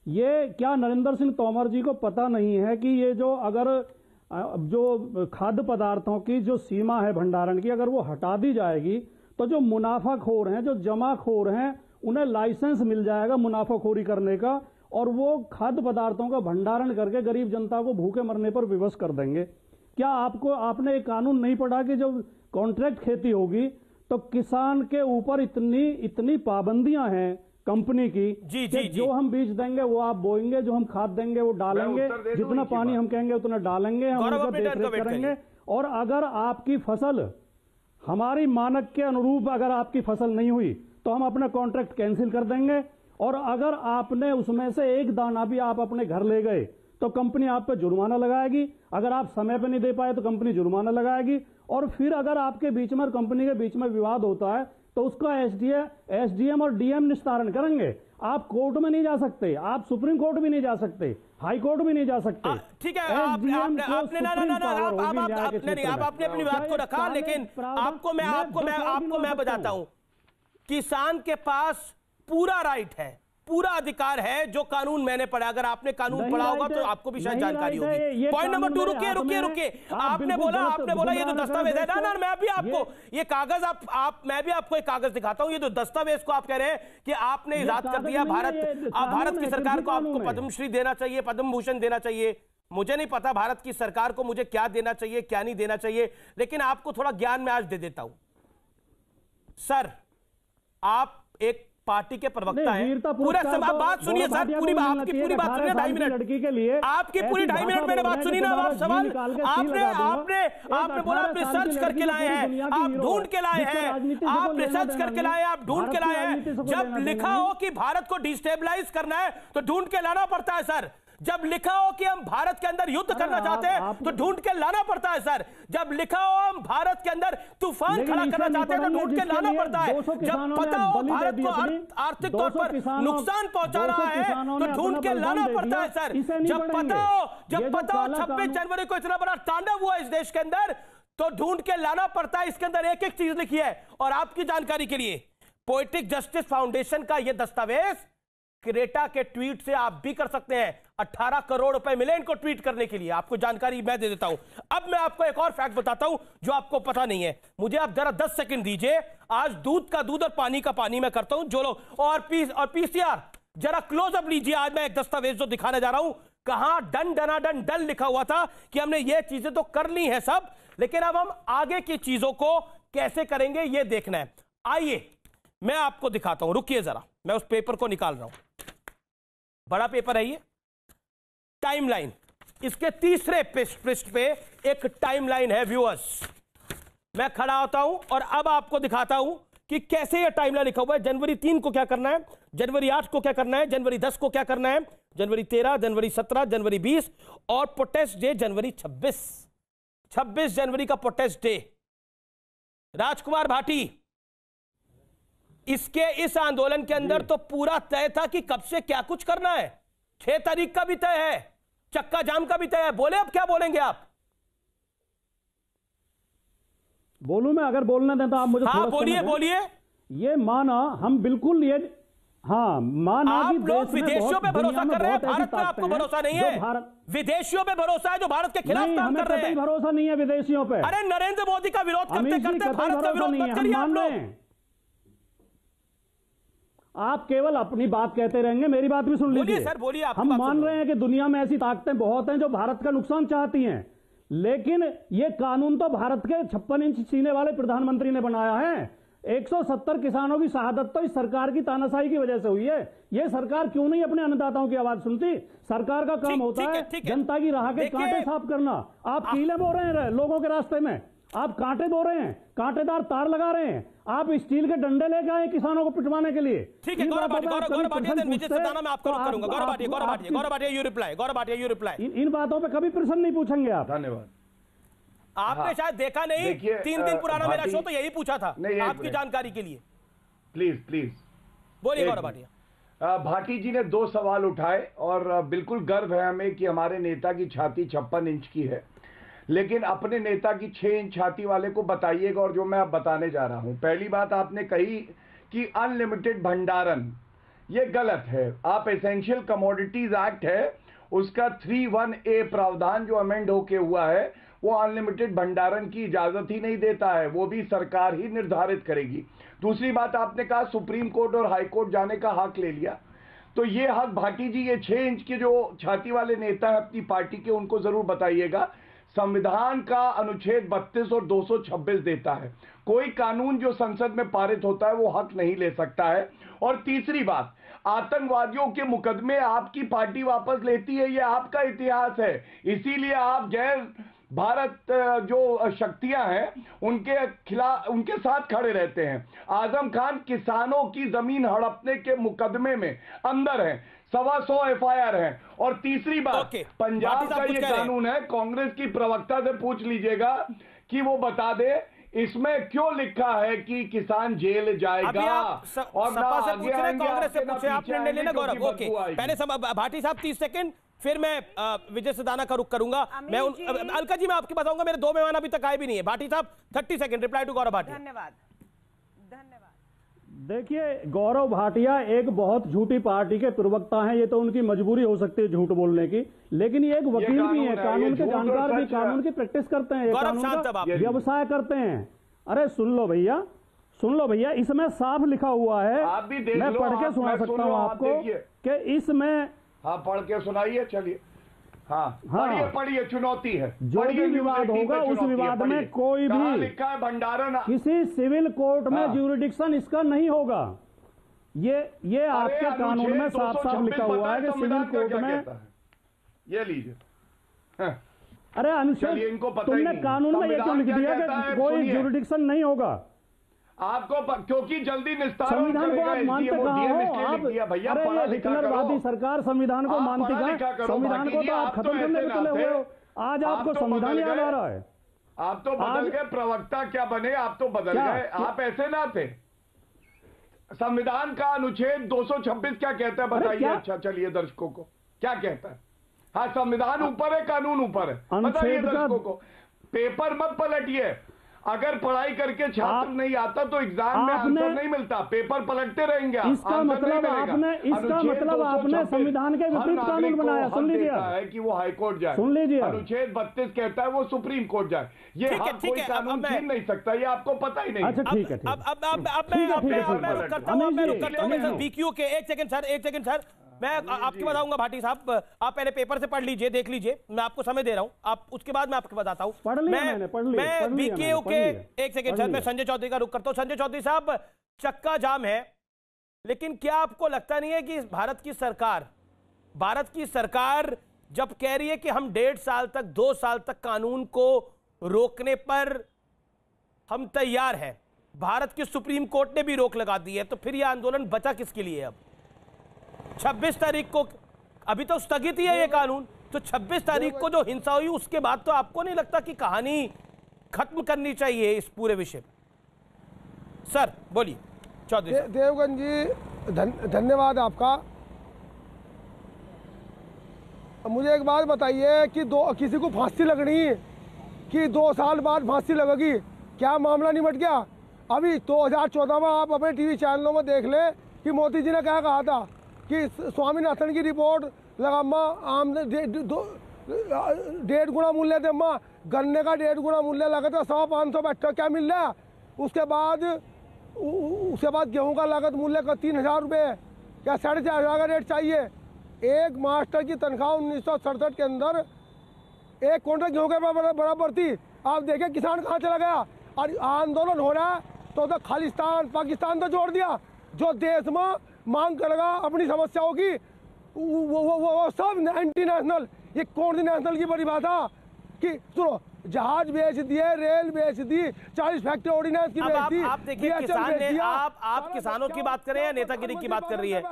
ये क्या नरेंद्र सिंह तोमर जी को पता नहीं है कि ये जो खाद्य पदार्थों की जो सीमा है भंडारण की, अगर वो हटा दी जाएगी तो जो मुनाफाखोर हैं, जो जमाखोर हैं, उन्हें लाइसेंस मिल जाएगा मुनाफाखोरी करने का और वो खाद्य पदार्थों का भंडारण करके गरीब जनता को भूखे मरने पर विवश कर देंगे। क्या आपने एक कानून नहीं पढ़ा कि जब कॉन्ट्रैक्ट खेती होगी तो किसान के ऊपर इतनी पाबंदियां हैं कंपनी की कि जो हम बीज देंगे वो आप बोएंगे, जो हम खाद देंगे वो डालेंगे, जितना पानी हम कहेंगे उतना डालेंगे, हम उनका देखरेख करेंगे। और अगर आपकी फसल हमारी मानक के अनुरूप अगर आपकी फसल नहीं हुई तो हम अपना कॉन्ट्रैक्ट कैंसिल कर देंगे। और अगर आपने उसमें से एक दाना भी आप अपने घर ले गए तो कंपनी आप पे जुर्माना लगाएगी। अगर आप समय पे नहीं दे पाए तो कंपनी जुर्माना लगाएगी। और फिर अगर आपके बीच में और कंपनी के बीच में विवाद होता है तो उसका एसडीएम और डीएम निस्तारण करेंगे। आप कोर्ट में नहीं जा सकते, आप सुप्रीम कोर्ट भी नहीं जा सकते, हाई कोर्ट भी नहीं जा सकते। ठीक है, आपने अपनी बात को रखा, लेकिन आपको मैं बताता हूं, किसान के पास पूरा राइट है, पूरा अधिकार है। जो कानून मैंने पढ़ा, अगर आपने कानून पढ़ा होगा तो आपको भी शायद जानकारी होगी। पॉइंट नंबर 2, रुकिए। आपने बोला ये तो दस्तावेज है ना, मैं भी आपको ये कागज मैं भी आपको एक कागज दिखाता हूं। ये तो दस्तावेज को आप कह रहे हैं कि आपने इजाद कर दिया, भारत की सरकार को आपको पद्मश्री देना चाहिए, पद्म भूषण देना चाहिए। मुझे नहीं पता भारत की सरकार को मुझे क्या देना चाहिए, क्या नहीं देना चाहिए, लेकिन आपको थोड़ा ज्ञान मैं आज दे देता हूं। सर, आप एक पार्टी के प्रवक्ता हैं, पूरे सब बात सुनिए सर, आपकी पूरी बात सुनिए, 2.5 मिनट लड़की के लिए आपकी पूरी 2.5 मिनट मैंने बात सुनी ना। आप सवाल आपने बोला आप रिसर्च करके लाए हैं, आप ढूंढ के लाए हैं, आप रिसर्च करके लाए हैं, आप ढूंढ के लाए हैं। जब लिखा हो कि भारत को डिस्टेबलाइज करना है तो ढूंढ के लाना पड़ता है सर। जब लिखा हो कि हम भारत के अंदर युद्ध करना चाहते हैं तो ढूंढ के लाना पड़ता है सर। जब लिखा हो हम भारत के अंदर तूफान खड़ा करना चाहते हैं तो ढूंढ के लाना पड़ता है। जब पता हो भारत को आर्थिक तौर पर नुकसान पहुंचा रहा है तो ढूंढ के लाना पड़ता है सर। जब पता हो 26 जनवरी को इतना बड़ा तांडव हुआ इस देश के अंदर तो ढूंढ के लाना पड़ता है। इसके अंदर एक एक चीज लिखी है। और आपकी जानकारी के लिए, पोएटिक जस्टिस फाउंडेशन का यह दस्तावेज क्रेटा के ट्वीट से आप भी कर सकते हैं। 18 करोड़ रुपए मिले इनको ट्वीट करने के लिए। आपको जानकारी मैं दे देता हूं। अब मैं आपको एक और फैक्ट बताता हूं जो आपको पता नहीं है। मुझे आप जरा 10 सेकंड दीजिए। आज दूध का दूध और पानी का पानी मैं करता हूं। जो लोग और पीसीआर जरा क्लोजअप लीजिए। आज मैं एक दस्तावेज जो दिखाने जा रहा हूं, कहां डन लिखा हुआ था कि हमने ये चीजें तो कर ली है सब, लेकिन अब हम आगे की चीजों को कैसे करेंगे ये देखना है। आइए मैं आपको दिखाता हूं, रुकिए जरा, मैं उस पेपर को निकाल रहा हूं। बड़ा पेपर है ये, टाइमलाइन। इसके तीसरे पृष्ठ पे एक टाइमलाइन है व्यूअर्स। मैं खड़ा होता हूं और अब आपको दिखाता हूं कि कैसे ये टाइमलाइन लिखा हुआ है। जनवरी 3 को क्या करना है, जनवरी 8 को क्या करना है, जनवरी 10 को क्या करना है, जनवरी 13, जनवरी 17, जनवरी 20 और प्रोटेस्ट डे जनवरी 26 जनवरी का प्रोटेस्ट डे। राजकुमार भाटी, इसके इस आंदोलन के अंदर तो पूरा तय था कि कब से क्या कुछ करना है। 6 तारीख का भी तय है, चक्का जाम का भी तय है। बोले अब क्या बोलेंगे आप? बोलूं मैं? अगर बोलना दें तो आप मुझे हाँ बोलिए। ये माना हम बिल्कुल ये हाँ, माना आप कि लोग देश में विदेशियों पे बहुत- भरोसा दुनिया में कर रहे हैं, बहुत ऐसी भारत पे आपको ताकतें हैं भरोसा नहीं जो है। भारत विदेशियों पे भरोसा है जो भारत के खिलाफ नहीं, काम हमें कर रहे कतई हैं। भरोसा नहीं है विदेशियों पे। अरे नरेंद्र मोदी का विरोध करते अमित जी, करते कतई भारत का भरोसा विरोध नहीं मत है, करिए हम आप मान रहे लोग। हैं। आप केवल अपनी बात कहते रहेंगे, मेरी बात भी सुन बोलिए लीजिए। सर, बोलिए, आपकी हम बात मान सुन रहे हैं कि दुनिया में ऐसी ताकतें बहुत हैं जो भारत का नुकसान चाहती हैं, लेकिन ये कानून तो भारत के 56 इंच सीने वाले प्रधानमंत्री ने बनाया है। 170 किसानों की शहादत तो इस सरकार की तानाशाही की वजह से हुई है। ये सरकार क्यों नहीं अपने अन्नदाताओं की आवाज सुनती? सरकार का काम होता है जनता की राह के कांटे साफ करना। आप कीले बो रहे हैं लोगों के रास्ते में, आप कांटे बो रहे हैं, कांटेदार तार लगा रहे हैं, आप स्टील के डंडे लेके आए किसानों को पिटवाने के लिए। ठीक है, गौरव भाटिया, विजय सिधाना मैं आपको रुक करूंगा। Gaurav Bhatia, you reply. इन बातों पे कभी प्रश्न नहीं पूछेंगे आप। धन्यवाद। आपने शायद देखा नहीं, 3 दिन पुराना मेरा शो तो यही पूछा था आपकी जानकारी के लिए। प्लीज बोलिए गौरव भाटिया। भाटी जी ने 2 सवाल उठाए और बिल्कुल गर्व है हमें कि हमारे नेता की छाती 56 इंच की है, लेकिन अपने नेता की 6 इंच छाती वाले को बताइएगा। और जो मैं अब बताने जा रहा हूं, पहली बात आपने कही कि अनलिमिटेड भंडारण, ये गलत है। आप एसेंशियल कमोडिटीज एक्ट है उसका 31A प्रावधान जो अमेंड होके हुआ है वो अनलिमिटेड भंडारण की इजाजत ही नहीं देता है, वो भी सरकार ही निर्धारित करेगी। दूसरी बात आपने कहा सुप्रीम कोर्ट और हाई कोर्ट जाने का हक ले लिया, तो ये हक भाटी जी, ये 6 इंच के जो छाती वाले नेता है अपनी पार्टी के, उनको जरूर बताइएगा। संविधान का अनुच्छेद 32 और 226 देता है, कोई कानून जो संसद में पारित होता है वो हक नहीं ले सकता है। और तीसरी बात, आतंकवादियों के मुकदमे आपकी पार्टी वापस लेती है, ये आपका इतिहास है। इसीलिए आप गैर भारत जो शक्तियां हैं उनके खिलाफ, उनके साथ खड़े रहते हैं। आजम खान किसानों की जमीन हड़पने के मुकदमे में अंदर है, 125 FIR है। और तीसरी बात, पंजाब का ये कानून है, कांग्रेस की प्रवक्ता से पूछ लीजिएगा कि वो बता दे इसमें क्यों लिखा है कि किसान जेल जाएगा। और कांग्रेस से पूछे, आपने निर्णय लेना। गौरव, ओके, पहले भाटी साहब 30 सेकंड, फिर मैं विजय सिधाना का रुख करूंगा। मैं अलका जी, मैं आपके बताऊंगा, मेरे 2 मेहमान अभी तक आए भी नहीं है। भाटी साहब 30 second, reply to Gaurav Bhatia. धन्यवाद। देखिए, गौरव भाटिया एक बहुत झूठी पार्टी के प्रवक्ता हैं, ये तो उनकी मजबूरी हो सकती है झूठ बोलने की, लेकिन ये एक वकील भी है, कानून के जानकार भी, कानून की प्रैक्टिस करते हैं, कानून का व्यवसाय करते हैं। अरे सुन लो भैया, इसमें साफ लिखा हुआ है, मैं पढ़ के सुना सकता हूँ आपको कि इसमें। हाँ, पढ़ के सुनाइए, चलिए। हाँ, पढ़िए, चुनौती है। जो भी विवाद होगा उस विवाद में कोई भी लिखा है भंडारण, किसी सिविल कोर्ट में ज्यूरिडिक्शन इसका नहीं होगा। ये आपके कानून में साफ साफ लिखा हुआ है कि सिविल कोर्ट में। ये लीजिए। अरे अनुच्छेद, तुमने कानून में ये क्यों लिख दिया कि कोई ज्यूरिडिक्शन नहीं होगा? आपको क्योंकि जल्दी निस्तारण संविधान को आप मानते कहाँ हो आप? अरे ये हिटलरवादी सरकार संविधान को मानती कहाँ? संविधान को तो आप खत्म करने में चले हुए हो। आज आपको संविधान याद आ रहा है। आप तो बदल गए, प्रवक्ता क्या बने, आप तो बदल गए। आप ऐसे ना थे। संविधान का अनुच्छेद 226 क्या कहता है बताइए। अच्छा, चलिए दर्शकों को क्या कहता है। हाँ, संविधान ऊपर है, कानून ऊपर है, बताइए दर्शकों को। पेपर मत पलटिए, अगर पढ़ाई करके छात्र नहीं आता तो एग्जाम में आंसर नहीं मिलता, पेपर पलटते रहेंगे। इसका मतलब आपने संविधान के विपरीत कानून बनाया। सुन लीजिए, है कि वो हाईकोर्ट जाए। सुन लीजिए, अनुच्छेद 32 कहता है वो सुप्रीम कोर्ट जाए। ये हक कोई कानून छीन नहीं सकता, ये आपको पता ही नहीं। अच्छा, ठीक है। बीक्यू के 1 सेकंड सर, मैं आपके बताऊंगा। भाटी साहब, आप पहले पेपर से पढ़ लीजिए, देख लीजिए, मैं आपको समय दे रहा हूं, आप उसके बाद मैं आपको बताता हूं। मैं बीकेयू के 1 सेकंड सर, मैं संजय चौधरी का रुख करता हूं। संजय चौधरी साहब, चक्का जाम है, लेकिन क्या आपको लगता नहीं है कि भारत की सरकार जब कह रही है कि हम 1.5 साल तक, 2 साल तक कानून को रोकने पर हम तैयार हैं, भारत की सुप्रीम कोर्ट ने भी रोक लगा दी है, तो फिर यह आंदोलन बचा किसके लिए? अब 26 तारीख को अभी तो स्थगित ही है ये कानून, तो 26 तारीख को जो हिंसा हुई उसके बाद तो आपको नहीं लगता कि कहानी खत्म करनी चाहिए इस पूरे विषय पर? सर बोलिए। चौधरी देवगन जी, धन्यवाद आपका। मुझे एक बात बताइए कि किसी को फांसी लगनी कि 2 साल बाद फांसी लगेगी, क्या मामला निपट गया? अभी 2014 में आप अपने टीवी चैनलों में देख लें कि मोदी जी ने क्या कहा था कि स्वामीनाथन की रिपोर्ट लगामा आम 1.5 गुना मूल्य दे अम्मा, गन्ने का 1.5 गुना मूल्य लगा था 100-500 बैठा क्या मिल रहा है। उसके बाद गेहूं का लागत मूल्य का 3,000 रुपये या 4,500 का रेट चाहिए। एक मास्टर की तनख्वाह 1967 के अंदर 1 क्विंटल गेहूं के बराबर थी। आप देखिए किसान कहाँ चला गया। और आंदोलन हो रहा है तो खालिस्तान पाकिस्तान तो जोड़ दिया। जो देश में मांग करेगा अपनी समस्याओं की वो सब एंटी नेशनल। ये कौन सी नेशनल की बड़ी बात है कि सुनो, जहाज बेच दिए, रेल बेच दी, 40 फैक्ट्री ऑर्डिनेंस की बेच दी। आप देखिए किसान ने, आप किसानों की बात कर रहे हैं, नेतागिरी की बात कर रही है।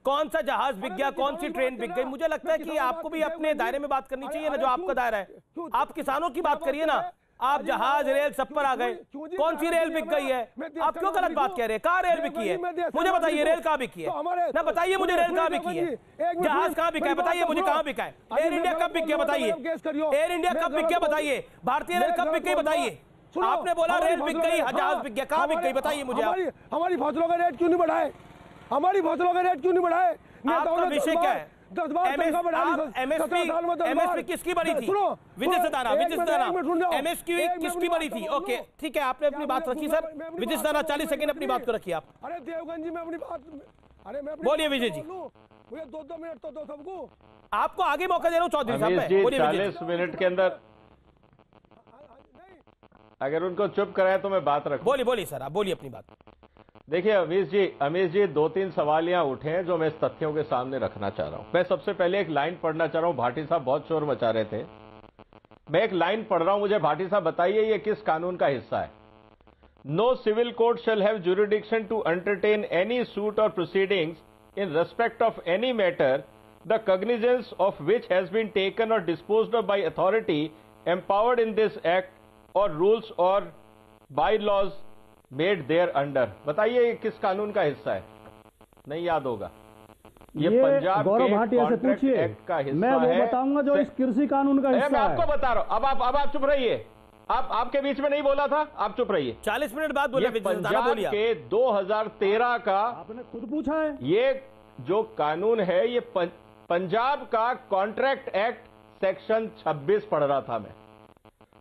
कौन सा जहाज बिक गया, कौन सी ट्रेन बिक गई? मुझे लगता है कि आपको भी अपने दायरे में बात करनी चाहिए ना, जो आपका दायरा है। आप किसानों की बात करिए ना। आप जहाज रेल सब पर आ गए। कौन सी रेल बिक गई है? आप क्यों गलत बात कह रहे हैं? कहाँ रेल बिकी है? मुझे बताइए रेल कहाँ बिकी है ना, बताइए मुझे रेल कहाँ बिकी है, जहाज कहाँ बिका है बताइए मुझे, कहाँ बिका है? एयर इंडिया कब बिक गया बताइए, एयर इंडिया कब बिक गया बताइए, भारतीय रेल कब बिक गई बताइए। आपने बोला रेल बिक गई, जहाज बिक गया, कहाँ बिक गई बताइए मुझे। हमारी फसलों का रेट क्यों नहीं बढ़ाए? हमारी फसलों का रेट क्यों नहीं बढ़ाए? आपका विषय क्या है? एमएसपी किसकी बड़ी थी? विजय सदाना एमएसपी किसकी बड़ी थी? ओके ठीक है, आपने अपनी बात रखी सर। विजय सदाना 40 सेकंड अपनी बात को रखिए आप। अरे देवगन जी मैं अपनी बात, अरे मैं बोलिए विजय जी। मुझे 2-2 मिनट तो दो सबको। आपको आगे मौका दे रहा हूँ चौधरी साहब। 40 मिनट के अंदर अगर उनको चुप कराए तो मैं बात रखूं। बोलिए सर, आप बोलिए अपनी बात। देखिए अमीश जी 2-3 सवाल यहाँ उठे हैं जो मैं इस तथ्यों के सामने रखना चाह रहा हूं। मैं सबसे पहले एक लाइन पढ़ना चाह रहा हूं। भाटी साहब बहुत शोर मचा रहे थे, मैं एक लाइन पढ़ रहा हूं। मुझे भाटी साहब बताइए ये किस कानून का हिस्सा है? No civil court shall have jurisdiction to entertain any suit or proceedings in respect of any matter the cognizance of which has been taken or disposed of by authority empowered in this act or rules or by laws made thereunder. बताइए ये किस कानून का हिस्सा है? नहीं याद होगा। ये पंजाब गौरव भाटिया से पूछिए, एक्ट का हिस्सा मैं वो बताऊंगा जो इस कृषि कानून का हिस्सा है। मैं आपको बता रहा हूं। अब आप चुप रहिए। आपके बीच में नहीं बोला था, आप चुप रहिए। 40 मिनट बाद बोले। पंजाब के 2013 का आपने खुद पूछा है। ये जो कानून है ये पंजाब का कॉन्ट्रैक्ट एक्ट सेक्शन 26 पढ़ रहा था मैं।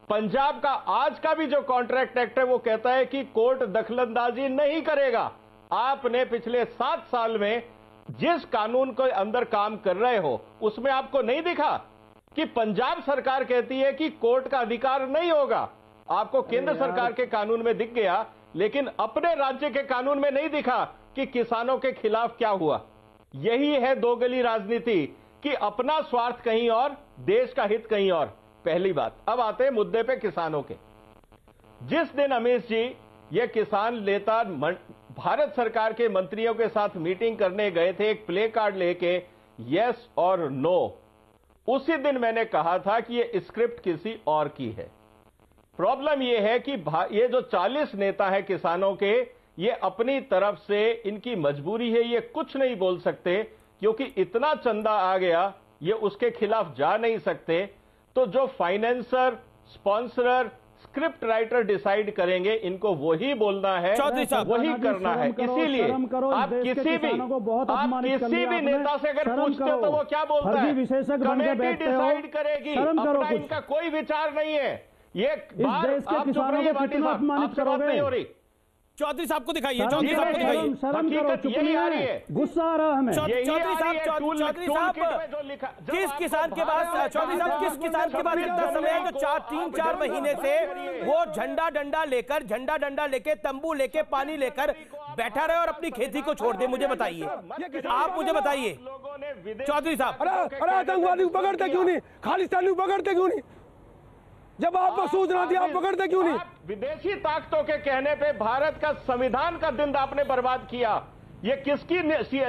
पंजाब का आज का भी जो कॉन्ट्रैक्ट एक्ट है वो कहता है कि कोर्ट दखलंदाजी नहीं करेगा। आपने पिछले 7 साल में जिस कानून के अंदर काम कर रहे हो उसमें आपको नहीं दिखा कि पंजाब सरकार कहती है कि कोर्ट का अधिकार नहीं होगा। आपको केंद्र सरकार के कानून में दिख गया, लेकिन अपने राज्य के कानून में नहीं दिखा कि किसानों के खिलाफ क्या हुआ। यही है दोगली राजनीति कि अपना स्वार्थ कहीं और, देश का हित कहीं और। पहली बात। अब आते हैं मुद्दे पे किसानों के। जिस दिन अमीश जी ये किसान नेता भारत सरकार के मंत्रियों के साथ मीटिंग करने गए थे एक प्ले कार्ड लेके यस और नो, उसी दिन मैंने कहा था कि ये स्क्रिप्ट किसी और की है। प्रॉब्लम ये है कि ये जो 40 नेता हैं किसानों के, ये अपनी तरफ से इनकी मजबूरी है, ये कुछ नहीं बोल सकते क्योंकि इतना चंदा आ गया, ये उसके खिलाफ जा नहीं सकते। तो जो financer, sponsorer, script writer decide करेंगे, इनको वही बोलना है, वही करना है। इसीलिए आप किसी भी नेता से अगर पूछते हो तो वो क्या बोलता है? कमेटी डिसाइड करेगी, अपना इनका कोई विचार नहीं है। ये बात आप चुप रहिए भाटी साहब, आपसे बात नहीं हो रही। चौधरी साहब को दिखाइए, चौधरी साहब को दिखाइए। हकीकत यही आ रही है, गुस्सा आ रहा है हमें। चौधरी साहब किस किसान के पास, चौधरी साहब किस किसान के पास इतना समय है जो 3-4 महीने से वो झंडा डंडा लेके तंबू लेके पानी लेकर बैठा रहे और अपनी खेती को छोड़ दे? मुझे बताइए, आप मुझे बताइए चौधरी साहब। अरे आतंकवादी पकड़ते क्यों नहीं? खालिस्तानी पकड़ते क्यों नहीं? जब आपको सूचना थी आप पकड़ते क्यों नहीं? विदेशी ताकतों के कहने पे भारत का संविधान का दिन आपने बर्बाद किया। ये किसकी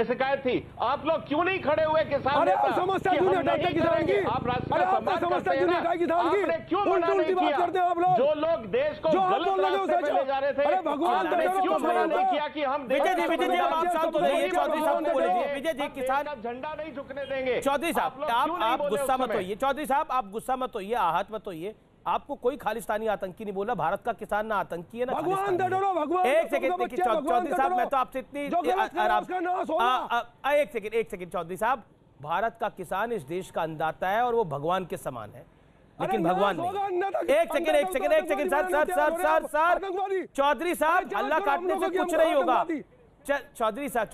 शिकायत थी? आप लोग क्यों नहीं खड़े हुए किसान नेता? समस्या क्यों नहीं हटाते किसान की? आप राष्ट्र का सम्मान करते हैं ना, आपने क्यों मना नहीं किया? जो लोग देश को गलत रास्ते पे ले जा रहे थे, आपने क्यों मना नहीं किया कि हम विजय जी आप शांत हो जाइए। चौधरी साहब को बोलिए, विजय जी किसान का झंडा नहीं झुकने देंगे। चौधरी साहब आप गुस्सा मत होइए, चौधरी साहब आप गुस्सा मत होइए, आहत मत होइए। आपको कोई खालिस्तानी आतंकी नहीं बोला। भारत का किसान ना आतंकी है ना भगवान खालिस्तानी है। भगवान एक सेकंड चौधरी साहब, मैं तो आपसे इतनी एक सेकंड चौधरी साहब, भारत का किसान इस देश का अन्नदाता है और वो भगवान के समान है, लेकिन भगवान नहीं। एक सेकंड सर चौधरी साहब, हल्ला काटने से कुछ नहीं होगा। चौधरी साहब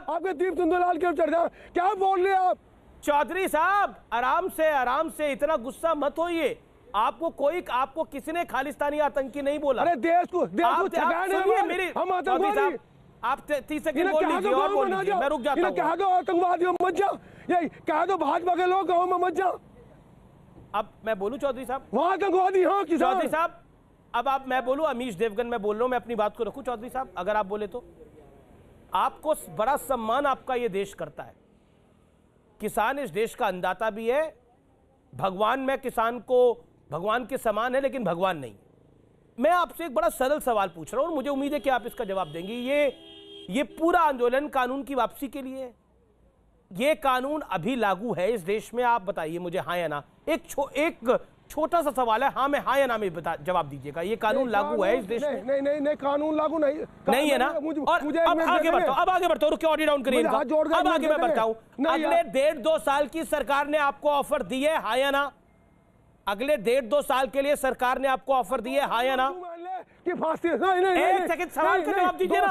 आपके दीप सुंदरलाल के चढ़ जाए, क्या बोल रहे आप? चौधरी साहब आराम से, इतना गुस्सा मत होइए। आपको किसी ने खालिस्तानी आतंकी नहीं बोला। अरे देश को मेरी हम आतंकवादी, आप 30 सेकंड बोल लीजिए और बोल लीजिए, मैं रुक जाता हूं। कह दो आतंकवादियों मत जाओ, यही कह दो भाजपा के लोग गांव में मत जाओ। अब मैं बोलूं चौधरी साहब? वहां आतंकवादी हाँ किसान। चौधरी साहब अब आप, मैं बोलूं अमीश देवगन, मैं बोल रहा हूं, मैं अपनी बात को रखूं चौधरी साहब, अगर आप बोले तो। आपको बड़ा सम्मान आपका ये देश करता है। किसान इस देश का अन्नदाता भी है, भगवान में किसान को भगवान के समान है, लेकिन भगवान नहीं। मैं आपसे एक बड़ा सरल सवाल पूछ रहा हूं और मुझे उम्मीद है कि आप इसका जवाब देंगे। ये पूरा आंदोलन कानून की वापसी के लिए है। ये कानून अभी लागू है इस देश में, आप बताइए मुझे हाँ या ना। एक छोटा सा सवाल है, हाँ या ना में जवाब दीजिएगा। ये कानून लागू है इस देश में? नहीं, कानून लागू नहीं है ना। और अब आगे बढ़ता हूं, रुकिए, ऑडियो डाउन करिए इनका। अब आगे मैं बढ़ता हूं। अगले 1.5-2 साल की सरकार ने आपको ऑफर दी है, हाँ या ना? अगले 1.5-2 साल के लिए सरकार ने आपको ऑफर दी है, हाँ या ना? एक सेकंड, सवाल का जवाब दीजिए ना,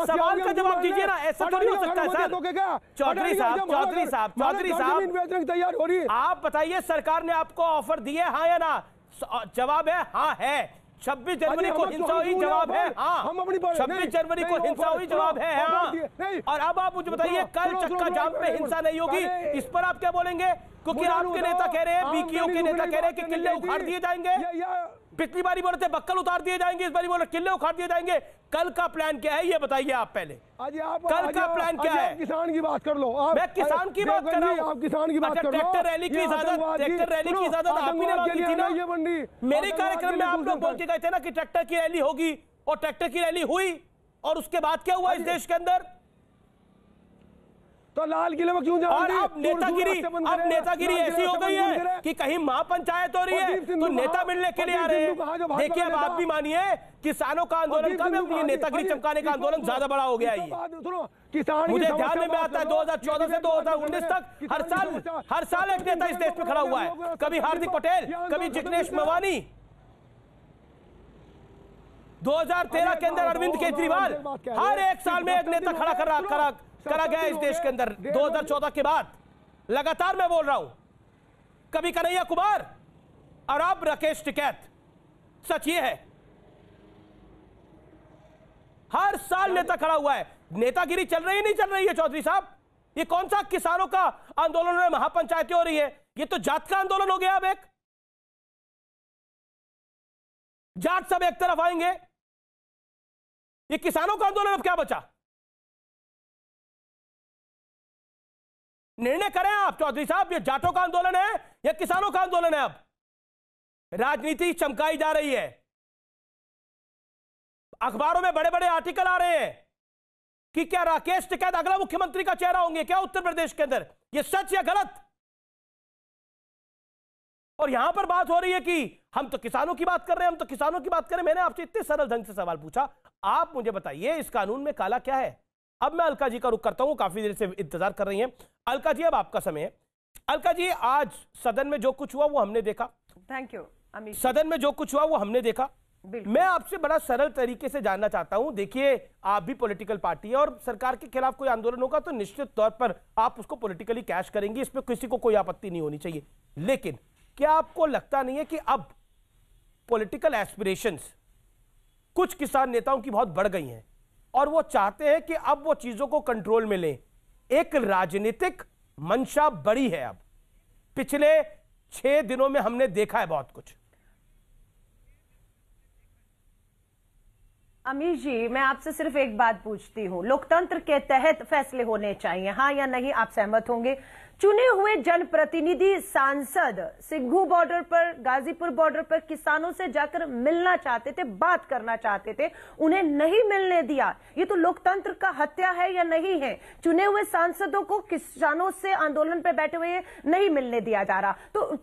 सवाल का जवाब दीजिए ना। ऐसा थोड़ी हो सकता है सर। चौधरी साहब तैयार हो रही है। आप बताइए, सरकार ने आपको ऑफर दी है, हाँ या ना? जवाब है हाँ है। 26 जनवरी को हिंसा हुई, जवाब है हाँ। 26 जनवरी को हिंसा हुई, जवाब है हाँ। और अब आप मुझे बताइए, कल चक्का जाम पे हिंसा नहीं होगी, इस पर आप क्या बोलेंगे? क्योंकि आपके नेता कह रहे हैं, बीकेओ के नेता कह रहे हैं कि किले उखाड़ दिए जाएंगे। पिछली बारी बोले थे बक्कल उतार दिए जाएंगे, इस बारी बोले किले उखाड़ दिए जाएंगे। कल का प्लान क्या है ये बताइए आप पहले। कल का प्लान क्या है? किसान की बात कर लो। मैं किसान की बात कर रहा हूँ। आप किसान की बात कर लो। ट्रैक्टर रैली की इजाजत आप ही ने मांगी थी ना। मेरे कार्यक्रम में आप लोग बोल के गए थे ना कि ट्रैक्टर की रैली होगी, और ट्रैक्टर की रैली हुई, और उसके बाद क्या हुआ इस देश के अंदर? तो लाल किले में क्यों जा और अब नेतागिरी ऐसी हो गई है कि कहीं महापंचायत हो रही है तो नेता मिलने के लिए आ रहे हैं। देखिए, अब आप भी मानिए, किसानों का आंदोलन कम है, ये नेतागिरी चमकाने का आंदोलन ज्यादा बड़ा हो गया है। मुझे ध्यान में आता है 2014 से 2019 तक हर साल एक नेता इस देश में खड़ा हुआ है। कभी हार्दिक पटेल, कभी जिग्नेश मेवानी, 2013 के अंदर अरविंद केजरीवाल। हर एक साल में एक नेता खड़ा करा गया इस देश के अंदर। 2014 के बाद लगातार मैं बोल रहा हूं, कभी कन्हैया कुमार और अब राकेश टिकैत। सच ये है, हर साल नेता खड़ा हुआ है। नेतागिरी चल रही नहीं चल रही है चौधरी साहब? ये कौन सा किसानों का आंदोलन है, महापंचायतें हो रही है? ये तो जात का आंदोलन हो गया। अब एक जाट सब एक तरफ आएंगे, ये किसानों का आंदोलन अब क्या बचा? निर्णय करें आप चौधरी साहब, ये जाटों का आंदोलन है या किसानों का आंदोलन है? अब राजनीति चमकाई जा रही है, अखबारों में बड़े बड़े आर्टिकल आ रहे हैं कि क्या राकेश टिकैत अगला मुख्यमंत्री का चेहरा होंगे क्या उत्तर प्रदेश के अंदर? ये सच या गलत? और यहां पर बात हो रही है कि हम तो किसानों की बात कर रहे हैं, हम तो किसानों की बात कर रहे हैं। मैंने आपसे इतने सरल ढंग से सवाल पूछा, आप मुझे बताइए इस कानून में काला क्या है? अब मैं अलका जी का रुख करता हूं, काफी देर से इंतजार कर रही हैं। अलका जी, अब आपका समय है। अलका जी, आज सदन में जो कुछ हुआ वो हमने देखा। Thank you Amit. सदन में जो कुछ हुआ वो हमने देखा। मैं आपसे बड़ा सरल तरीके से जानना चाहता हूं, देखिए आप भी पॉलिटिकल पार्टी है और सरकार के खिलाफ कोई आंदोलन होगा तो निश्चित तौर पर आप उसको पॉलिटिकली कैश करेंगे, इसमें किसी को कोई आपत्ति नहीं होनी चाहिए। लेकिन क्या आपको लगता नहीं है कि अब पॉलिटिकल एस्पिरेशंस कुछ किसान नेताओं की बहुत बढ़ गई हैं और वो चाहते हैं कि अब वो चीजों को कंट्रोल में लें? एक राजनीतिक मंशा बड़ी है। अब पिछले 6 दिनों में हमने देखा है बहुत कुछ। अमीश जी, मैं आपसे सिर्फ एक बात पूछती हूं, लोकतंत्र के तहत फैसले होने चाहिए, हाँ या नहीं? आप सहमत होंगे? चुने हुए जनप्रतिनिधि सांसद सिंघू बॉर्डर पर, गाजीपुर बॉर्डर पर किसानों से जाकर मिलना चाहते थे, बात करना चाहते थे, उन्हें नहीं मिलने दिया। ये तो लोकतंत्र का हत्या है या नहीं है? चुने हुए सांसदों को किसानों से आंदोलन पे बैठे हुए नहीं मिलने दिया जा रहा। तो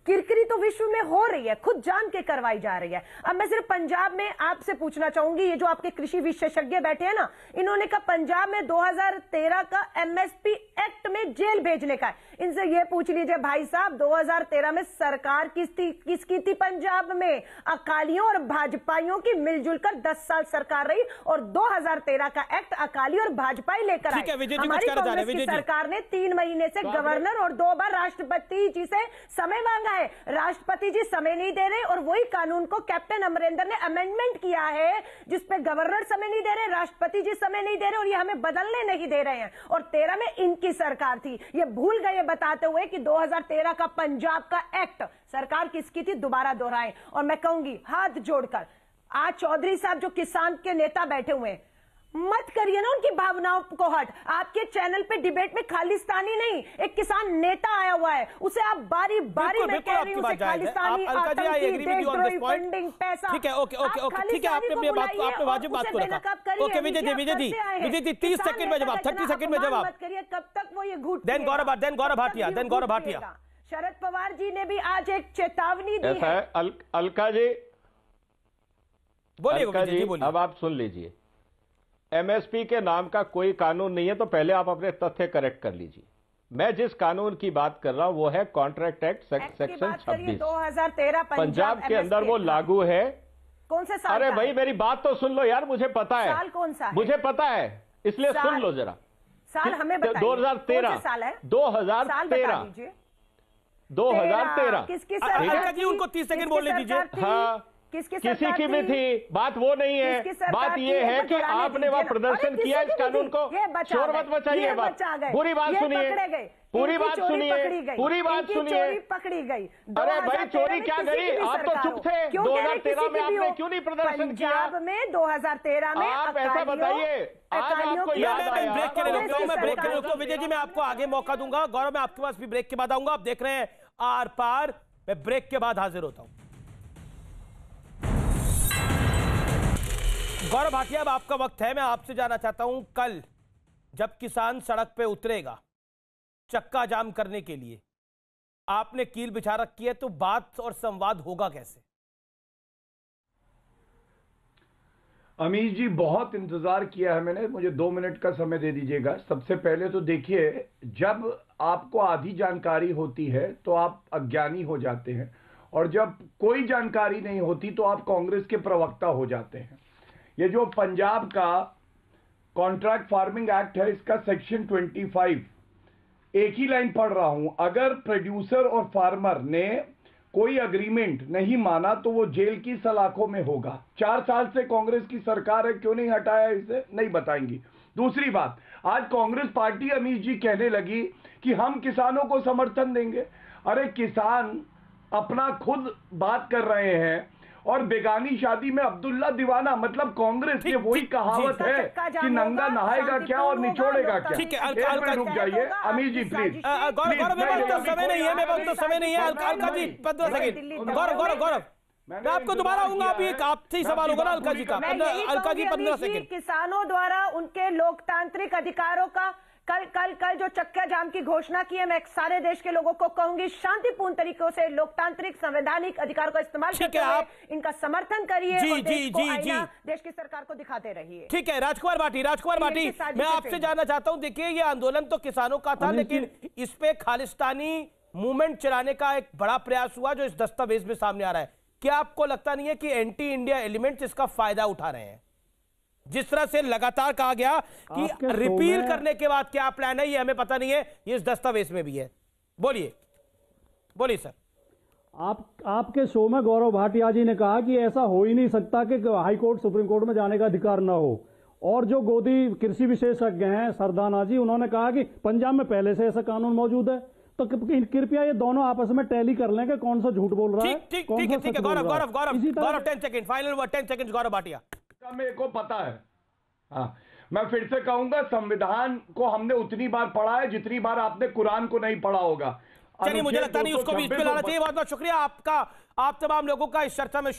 किरकिरी तो विश्व में हो रही है, खुद जान के करवाई जा रही है। अब मैं सिर्फ पंजाब में आपसे पूछना चाहूंगी, ये जो आपके कृषि विशेषज्ञ बैठे हैं ना, इन्होंने कहा पंजाब में 2013 का एमएसपी एक्ट में जेल भेजने का है। इनसे ये पूछ लीजिए भाई साहब, 2013 में सरकार किसकी थी पंजाब में? अकालियों और भाजपाइयों की मिलजुल कर 10 साल सरकार रही और 2013 का एक्ट अकाली और भाजपाई लेकर आए। हमारी कांग्रेस की सरकार ने 3 महीने से गवर्नर और 2 बार राष्ट्रपति जी से समय मांगा है। राष्ट्रपति जी समय नहीं दे रहे और वही कानून को कैप्टन अमरिंदर ने अमेंडमेंट किया है जिसपे गवर्नर समय नहीं दे रहे, राष्ट्रपति जी समय नहीं दे रहे और ये हमें बदलने नहीं दे रहे हैं। और 13 में इनकी सरकार थी। ये भूल गए बताते हुए कि 2013 का पंजाब का एक्ट सरकार किसकी थी, दोबारा दोहराएं। और मैं कहूंगी हाथ जोड़कर, आज चौधरी साहब जो किसान के नेता बैठे हुए हैं, मत करिए ना उनकी भावनाओं को हट। आपके चैनल पे डिबेट में खालिस्तानी नहीं, एक किसान नेता आया हुआ है, उसे आप बारी बारी में कह रही हूं खालिस्तानी, आतंकी, फंडिंग, पैसा। ठीक है, ओके, ठीक है, आपने वाजिब बात को रखा। ओके विजय जी 30 सेकंड में जवाब, 30 सेकंड में जवाब मत करिए, कब तक वो ये घूट। देन गौरव भाटिया। शरद पवार जी ने भी आज एक चेतावनी दी है। अलका जी बोलिए। अब आप सुन लीजिए, एमएसपी के नाम का कोई कानून नहीं है, तो पहले आप अपने तथ्य करेक्ट कर लीजिए। मैं जिस कानून की बात कर रहा हूं वो है कॉन्ट्रैक्ट एक्ट सेक्शन 26 2013 पंजाब के अंदर वो लागू है। कौन से साल? अरे भाई मेरी बात तो सुन लो यार, मुझे पता है साल कौन सा है? मुझे पता है, इसलिए सुन लो जरा। साल हमें बताइए। 2013 साल है? 2013 किसकी सरकार थी? उनको 30 सेकंड बोलने दीजिए। हाँ, किसी की भी थी, बात वो नहीं है। बात ये है कि आपने वह प्रदर्शन किया इस कानून को। शोर मत मचाइए, बात पूरी बात सुनिए, पूरी बात सुनिए, पूरी बात सुनिए। पकड़ी गई। अरे भाई चोरी क्या गई? आप तो चुप थे। 2013 में आपने क्यों नहीं प्रदर्शन किया? पंजाब में 2013 में आप ऐसा बताइए, आज आपको याद आया। ब्रेक के लिए रुकता हूं विजय जी, मैं आपको आगे मौका दूंगा। गौरव मैं आपके पास भी ब्रेक के बाद आऊंगा। आप देख रहे हैं आर पार, मैं ब्रेक के बाद हाजिर होता हूं। गौरव भाटिया, अब आपका वक्त है। मैं आपसे जानना चाहता हूं, कल जब किसान सड़क पे उतरेगा चक्का जाम करने के लिए, आपने कील बिछा रखी है, तो बात और संवाद होगा कैसे? अमीश जी बहुत इंतजार किया है मैंने, मुझे 2 मिनट का समय दे दीजिएगा। सबसे पहले तो देखिए, जब आपको आधी जानकारी होती है तो आप अज्ञानी हो जाते हैं, और जब कोई जानकारी नहीं होती तो आप कांग्रेस के प्रवक्ता हो जाते हैं। ये जो पंजाब का कॉन्ट्रैक्ट फार्मिंग एक्ट है, इसका सेक्शन 25, एक ही लाइन पढ़ रहा हूं, अगर प्रोड्यूसर और फार्मर ने कोई अग्रीमेंट नहीं माना तो वो जेल की सलाखों में होगा। 4 साल से कांग्रेस की सरकार है, क्यों नहीं हटाया इसे? नहीं बताएंगी। दूसरी बात, आज कांग्रेस पार्टी अमीश जी कहने लगी कि हम किसानों को समर्थन देंगे। अरे किसान अपना खुद बात कर रहे हैं, और बेगानी शादी में अब्दुल्ला दीवाना, मतलब कांग्रेस की वही कहावत है कि नंगा नहाएगा क्या और निचोड़ेगा क्या। ठीक है, रुक जाइए अमीश जी प्लीज। गौरव समय नहीं है, मेरे पास समय नहीं है। अलका जी 15 सेकंड। गौरव मैं आपको दोबारा आऊंगा। अभी एक आपसे सवाल होगा ना अलका जी का। अलका जी 15 सेकंड। किसानों द्वारा उनके लोकतांत्रिक अधिकारों का कल जो चक्का जाम की घोषणा की है, मैं सारे देश के लोगों को कहूंगी शांतिपूर्ण तरीकों से लोकतांत्रिक संवैधानिक अधिकार का इस्तेमाल करते हुए इनका समर्थन करिए और देश की सरकार को दिखाते रहिए। ठीक है, राजकुमार भाटी, मैं आपसे जानना चाहता हूं, देखिए ये आंदोलन तो किसानों का था, लेकिन इस पे खालिस्तानी मूवमेंट चलाने का एक बड़ा प्रयास हुआ जो इस दस्तावेज में सामने आ रहा है। क्या आपको लगता नहीं है कि एंटी इंडिया एलिमेंट्स इसका फायदा उठा रहे हैं? जिस तरह से लगातार कहा गया कि रिपील करने के बाद क्या प्लान है, ये हमें पता नहीं है, ये इस दस्तावेज में भी है। बोलिए सर। आपके शो में गौरव भाटिया जी ने कहा कि ऐसा हो ही नहीं सकता कि हाई कोर्ट सुप्रीम कोर्ट में जाने का अधिकार ना हो। और जो गोदी कृषि विशेषज्ञ हैं सरदाना जी, उन्होंने कहा कि पंजाब में पहले से ऐसा कानून मौजूद है। तो कृपया ये दोनों आपस में टैली कर लें कि कौन सा झूठ बोल रहा है। ठीक है गौरव 10 second, final word 10 second. Gaurav Bhatia मेरे को पता है। हाँ, मैं फिर से कहूंगा, संविधान को हमने उतनी बार पढ़ा है जितनी बार आपने कुरान को नहीं पढ़ा होगा। चलिए, मुझे लगता नहीं उसको बीच में लाना चाहिए। बहुत बहुत शुक्रिया आपका, आप तमाम लोगों का इस चर्चा में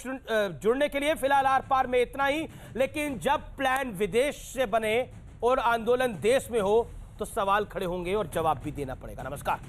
जुड़ने के लिए। फिलहाल आर पार में इतना ही, लेकिन जब प्लान विदेश से बने और आंदोलन देश में हो तो सवाल खड़े होंगे और जवाब भी देना पड़ेगा। नमस्कार।